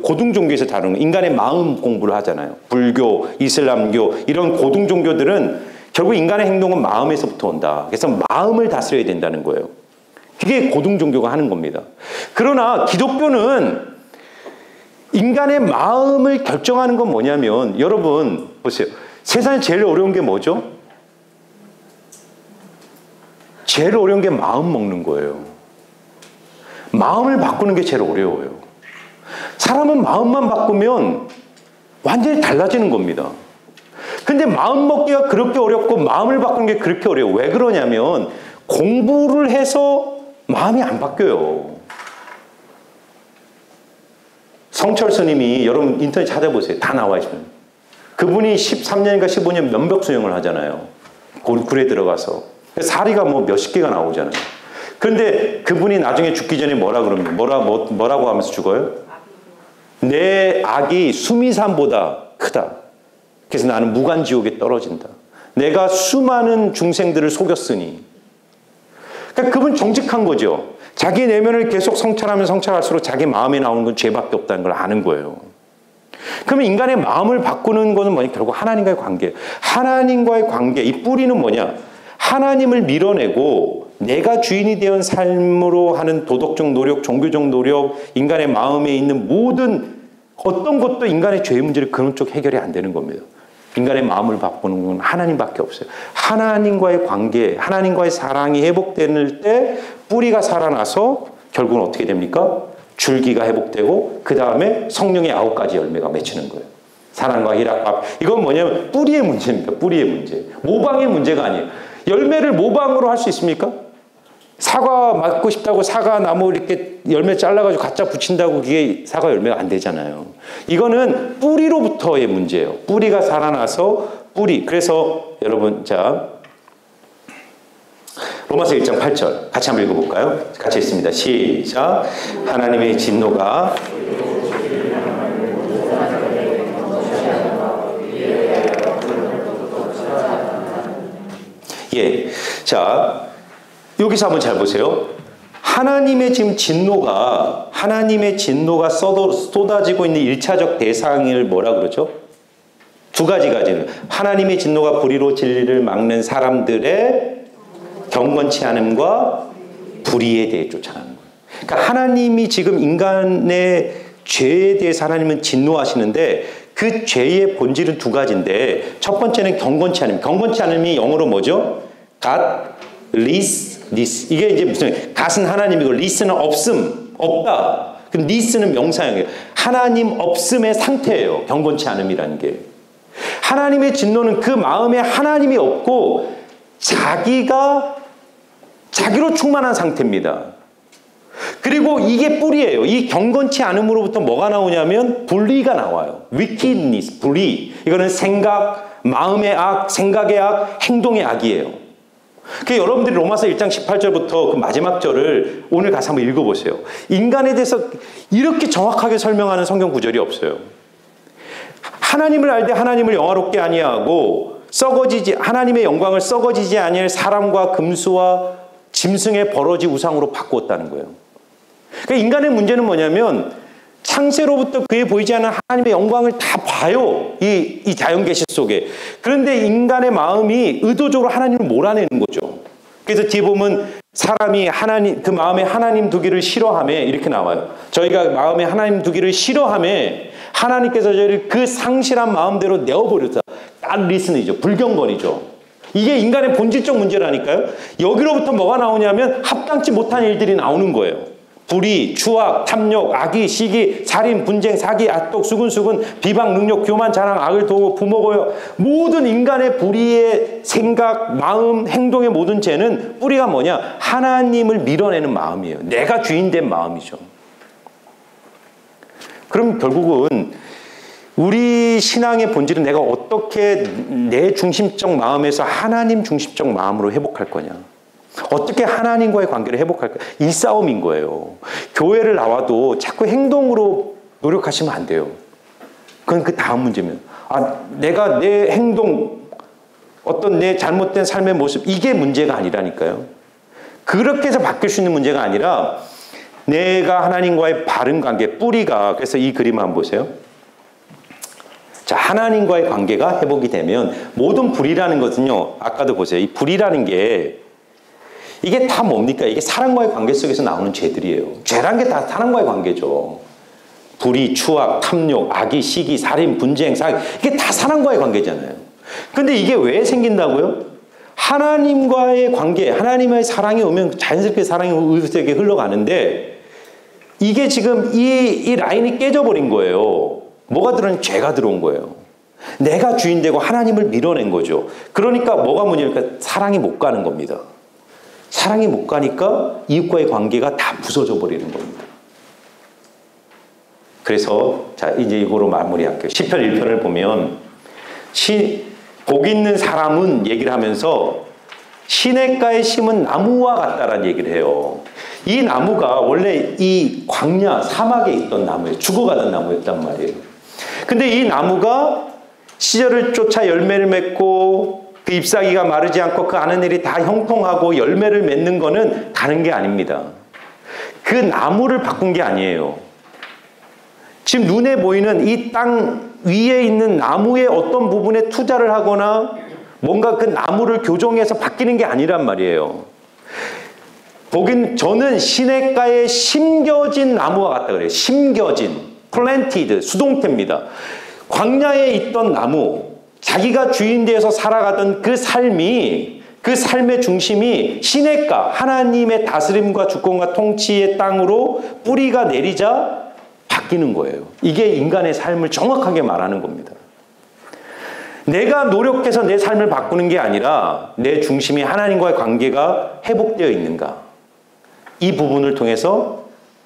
Speaker 1: 고등 종교에서 다루는 거예요. 인간의 마음 공부를 하잖아요. 불교, 이슬람교 이런 고등 종교들은 결국 인간의 행동은 마음에서부터 온다. 그래서 마음을 다스려야 된다는 거예요. 그게 고등 종교가 하는 겁니다. 그러나 기독교는 인간의 마음을 결정하는 건 뭐냐면 여러분 보세요. 세상에 제일 어려운 게 뭐죠? 제일 어려운 게 마음 먹는 거예요. 마음을 바꾸는 게 제일 어려워요. 사람은 마음만 바꾸면 완전히 달라지는 겁니다. 근데 마음 먹기가 그렇게 어렵고 마음을 바꾸는 게 그렇게 어려워요. 왜 그러냐면 공부를 해서 마음이 안 바뀌어요. 성철 스님이 여러분 인터넷 찾아보세요. 다 나와 있어요. 그분이 13년인가 15년 면벽 수행을 하잖아요. 굴에 들어가서. 사리가 뭐 몇십 개가 나오잖아요. 그런데 그분이 나중에 죽기 전에 뭐라 그러면 뭐라고 하면서 죽어요? 내 악이 수미산보다 크다. 그래서 나는 무간지옥에 떨어진다. 내가 수많은 중생들을 속였으니. 그러니까 그분 정직한 거죠. 자기 내면을 계속 성찰하면 성찰할수록 자기 마음에 나오는 건 죄밖에 없다는 걸 아는 거예요. 그러면 인간의 마음을 바꾸는 거는 뭐냐? 결국 하나님과의 관계. 하나님과의 관계. 이 뿌리는 뭐냐? 하나님을 밀어내고 내가 주인이 되는 삶으로 하는 도덕적 노력, 종교적 노력, 인간의 마음에 있는 모든 어떤 것도 인간의 죄의 문제를 그런 쪽 해결이 안 되는 겁니다. 인간의 마음을 바꾸는 건 하나님밖에 없어요. 하나님과의 관계, 하나님과의 사랑이 회복될 때 뿌리가 살아나서 결국은 어떻게 됩니까? 줄기가 회복되고 그 다음에 성령의 9가지 열매가 맺히는 거예요. 사랑과 희락과 이건 뭐냐면 뿌리의 문제입니다. 뿌리의 문제. 모방의 문제가 아니에요. 열매를 모방으로 할 수 있습니까? 사과 맞고 싶다고 사과 나무 이렇게 열매 잘라가지고 갖다 붙인다고 그게 사과 열매가 안 되잖아요. 이거는 뿌리로부터의 문제예요. 뿌리가 살아나서 뿌리. 그래서 여러분 자 로마서 1장 8절 같이 한번 읽어볼까요? 같이 읽습니다. 시작. 하나님의 진노가 예, 자 여기서 한번 잘 보세요. 하나님의 지금 진노가 쏟아지고 있는 1차적 대상을 뭐라 그러죠? 두 가지가 지금 하나님의 진노가 불의로 진리를 막는 사람들의 경건치 않음과 불의에 대해 쫓아가는 거예요. 그러니까 하나님이 지금 인간의 죄에 대해서 하나님은 진노하시는데 그 죄의 본질은 두 가지인데 첫 번째는 경건치 않음. 경건치 않음이 영어로 뭐죠? godlessness. 이게 이제 무슨 god은 하나님이고 less는 없음, 없다. 그럼 less는 명사형이에요. 하나님 없음의 상태예요. 경건치 않음이라는 게. 하나님의 진노는 그 마음에 하나님이 없고 자기로 충만한 상태입니다. 그리고 이게 뿌리예요. 이 경건치 않음으로부터 뭐가 나오냐면 불의가 나와요. wickedness, 불의. 이거는 생각, 마음의 악, 생각의 악, 행동의 악이에요. 그러니까 여러분들이 로마서 1장 18절부터 그 마지막 절을 오늘 가서 한번 읽어보세요. 인간에 대해서 이렇게 정확하게 설명하는 성경 구절이 없어요. 하나님을 알 때 하나님을 영화롭게 아니하고 하나님의 영광을 썩어지지 아니할 사람과 금수와 짐승의 버러지 우상으로 바꾸었다는 거예요. 그러니까 인간의 문제는 뭐냐면 창세로부터 그에 보이지 않는 하나님의 영광을 다 봐요. 이 자연 계시 속에. 그런데 인간의 마음이 의도적으로 하나님을 몰아내는 거죠. 그래서 뒤에 보면 사람이 그 마음에 하나님 두기를 싫어하며 이렇게 나와요. 저희가 마음에 하나님 두기를 싫어하며 하나님께서 저희를 그 상실한 마음대로 내어버렸다. 딴리슨이죠. 불경건이죠. 이게 인간의 본질적 문제라니까요. 여기로부터 뭐가 나오냐면 합당치 못한 일들이 나오는 거예요. 불의, 추악, 탐욕, 악의, 시기, 살인, 분쟁, 사기, 악독, 수근수근, 비방, 능욕, 교만, 자랑, 악을 도우고 부모고요. 모든 인간의 불의의 생각, 마음, 행동의 모든 죄는 뿌리가 뭐냐? 하나님을 밀어내는 마음이에요. 내가 주인된 마음이죠. 그럼 결국은 우리 신앙의 본질은 내가 어떻게 내 중심적 마음에서 하나님 중심적 마음으로 회복할 거냐? 어떻게 하나님과의 관계를 회복할까? 이 싸움인 거예요. 교회를 나와도 자꾸 행동으로 노력하시면 안 돼요. 그건 그 다음 문제면. 내가 내 행동, 어떤 내 잘못된 삶의 모습, 이게 문제가 아니라니까요. 그렇게 해서 바뀔 수 있는 문제가 아니라 내가 하나님과의 바른 관계, 뿌리가, 그래서 이 그림 한번 보세요. 자, 하나님과의 관계가 회복이 되면 모든 불이라는 것은요, 아까도 보세요. 이 불이라는 게 이게 다 뭡니까? 이게 사람과의 관계 속에서 나오는 죄들이에요. 죄란 게 다 사람과의 관계죠. 불의, 추악, 탐욕, 악의, 시기, 살인, 분쟁, 사기, 이게 다 사람과의 관계잖아요. 근데 이게 왜 생긴다고요? 하나님과의 관계, 하나님의 사랑이 오면 자연스럽게 사랑이 우리에게 흘러가는데 이게 지금 이 라인이 깨져버린 거예요. 뭐가 들어온? 죄가 들어온 거예요. 내가 주인되고 하나님을 밀어낸 거죠. 그러니까 뭐가 문제일까? 사랑이 못 가는 겁니다. 사랑이 못 가니까 이웃과의 관계가 다 부서져 버리는 겁니다. 그래서 자 이제 이거로 마무리할게요. 시편 1편을 보면 복 있는 사람은 얘기를 하면서 시냇가에 심은 나무와 같다라는 얘기를 해요. 이 나무가 원래 이 광야 사막에 있던 나무예요. 죽어가던 나무였단 말이에요. 근데 이 나무가 시절을 쫓아 열매를 맺고 그 잎사귀가 마르지 않고 그 하늘이 다 형통하고 열매를 맺는 거는 다른 게 아닙니다. 그 나무를 바꾼 게 아니에요. 지금 눈에 보이는 이 땅 위에 있는 나무의 어떤 부분에 투자를 하거나 뭔가 그 나무를 교정해서 바뀌는 게 아니란 말이에요. 저는 시냇가에 심겨진 나무와 같다 그래요. 심겨진, planted, 수동태입니다. 광야에 있던 나무, 자기가 주인되어서 살아가던 그 삶이, 그 삶의 중심이 시냇가, 하나님의 다스림과 주권과 통치의 땅으로 뿌리가 내리자 바뀌는 거예요. 이게 인간의 삶을 정확하게 말하는 겁니다. 내가 노력해서 내 삶을 바꾸는 게 아니라 내 중심이 하나님과의 관계가 회복되어 있는가. 이 부분을 통해서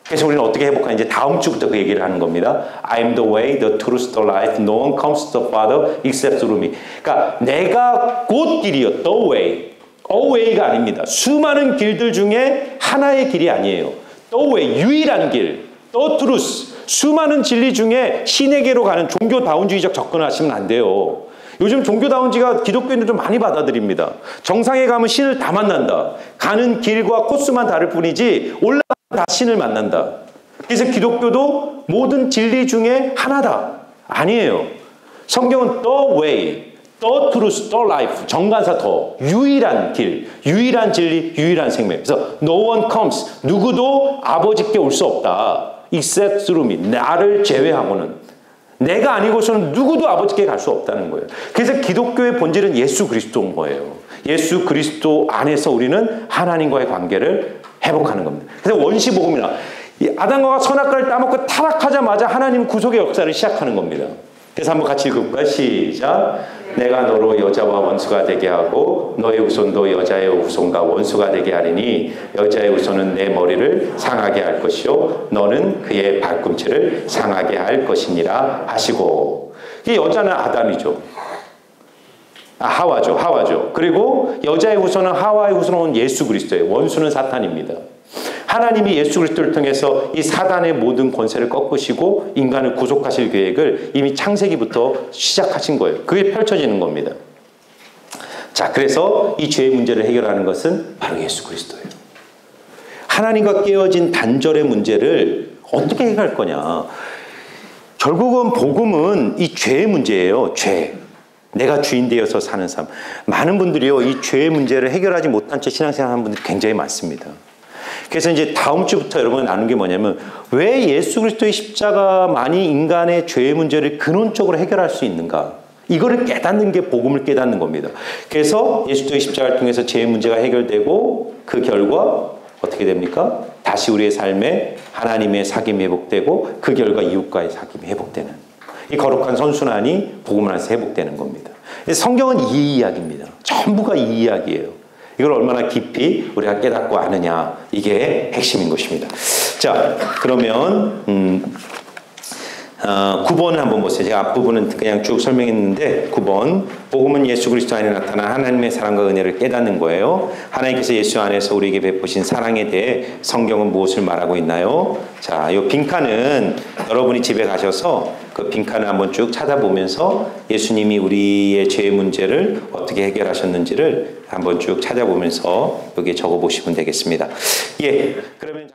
Speaker 1: 그래서 우리는 어떻게 회복하는지 다음 주부터 그 얘기를 하는 겁니다. I am the way, the truth, the life. No one comes to the Father except through me. 그러니까 내가 곧 길이요. The way. A way가 아닙니다. 수많은 길들 중에 하나의 길이 아니에요. The way, 유일한 길. The truth. 수많은 진리 중에 신에게로 가는 종교다운주의적 접근하시면 안 돼요. 요즘 종교다운주의가 기독교인들 좀 많이 받아들입니다. 정상에 가면 신을 다 만난다. 가는 길과 코스만 다를 뿐이지 올라가면 다 신을 만난다. 그래서 기독교도 모든 진리 중에 하나다. 아니에요. 성경은 the way, the truth, the life, 정관사 더, 유일한 길, 유일한 진리, 유일한 생명. 그래서 no one comes, 누구도 아버지께 올 수 없다. except through me, 나를 제외하고는. 내가 아니고서는 누구도 아버지께 갈 수 없다는 거예요. 그래서 기독교의 본질은 예수 그리스도인 거예요. 예수 그리스도 안에서 우리는 하나님과의 관계를 회복하는 겁니다. 그래서 원시복음이나 아담과 선악과를 따먹고 타락하자마자 하나님 구속의 역사를 시작하는 겁니다. 그래서 한번 같이 읽어볼까요? 시작. 내가 너로 여자와 원수가 되게 하고 너의 후손도 여자의 후손과 원수가 되게 하리니 여자의 후손은 내 머리를 상하게 할 것이요 너는 그의 발꿈치를 상하게 할 것이니라 하시고. 이 여자는 아담이죠. 하와죠. 그리고 여자의 후손은 하와의 후손은 예수 그리스도예요. 원수는 사탄입니다. 하나님이 예수 그리스도를 통해서 이 사단의 모든 권세를 꺾으시고 인간을 구속하실 계획을 이미 창세기부터 시작하신 거예요. 그게 펼쳐지는 겁니다. 자, 그래서 이 죄의 문제를 해결하는 것은 바로 예수 그리스도예요. 하나님과 깨어진 단절의 문제를 어떻게 해결할 거냐? 결국은 복음은 이 죄의 문제예요. 죄. 내가 주인 되어서 사는 삶. 많은 분들이요, 이 죄의 문제를 해결하지 못한 채 신앙생활 하는 분들이 굉장히 많습니다. 그래서 이제 다음 주부터 여러분 나눈 게 뭐냐면, 왜 예수 그리스도의 십자가만이 인간의 죄의 문제를 근원적으로 해결할 수 있는가? 이거를 깨닫는 게 복음을 깨닫는 겁니다. 그래서 예수 그리스도의 십자가를 통해서 죄의 문제가 해결되고, 그 결과 어떻게 됩니까? 다시 우리의 삶에 하나님의 사귐이 회복되고, 그 결과 이웃과의 사귐이 회복되는, 이 거룩한 선순환이 복음 안에서 회복되는 겁니다. 성경은 이 이야기입니다. 전부가 이 이야기예요. 이걸 얼마나 깊이 우리가 깨닫고 아느냐, 이게 핵심인 것입니다. 자, 그러면 9번을 한번 보세요. 제가 앞부분은 그냥 쭉 설명했는데, 9번. 복음은 예수 그리스도 안에 나타난 하나님의 사랑과 은혜를 깨닫는 거예요. 하나님께서 예수 안에서 우리에게 베푸신 사랑에 대해 성경은 무엇을 말하고 있나요? 자, 이 빈칸은 여러분이 집에 가셔서 그 빈칸을 한번 쭉 찾아보면서 예수님이 우리의 죄의 문제를 어떻게 해결하셨는지를 한번 쭉 찾아보면서 여기에 적어보시면 되겠습니다. 예, 그러면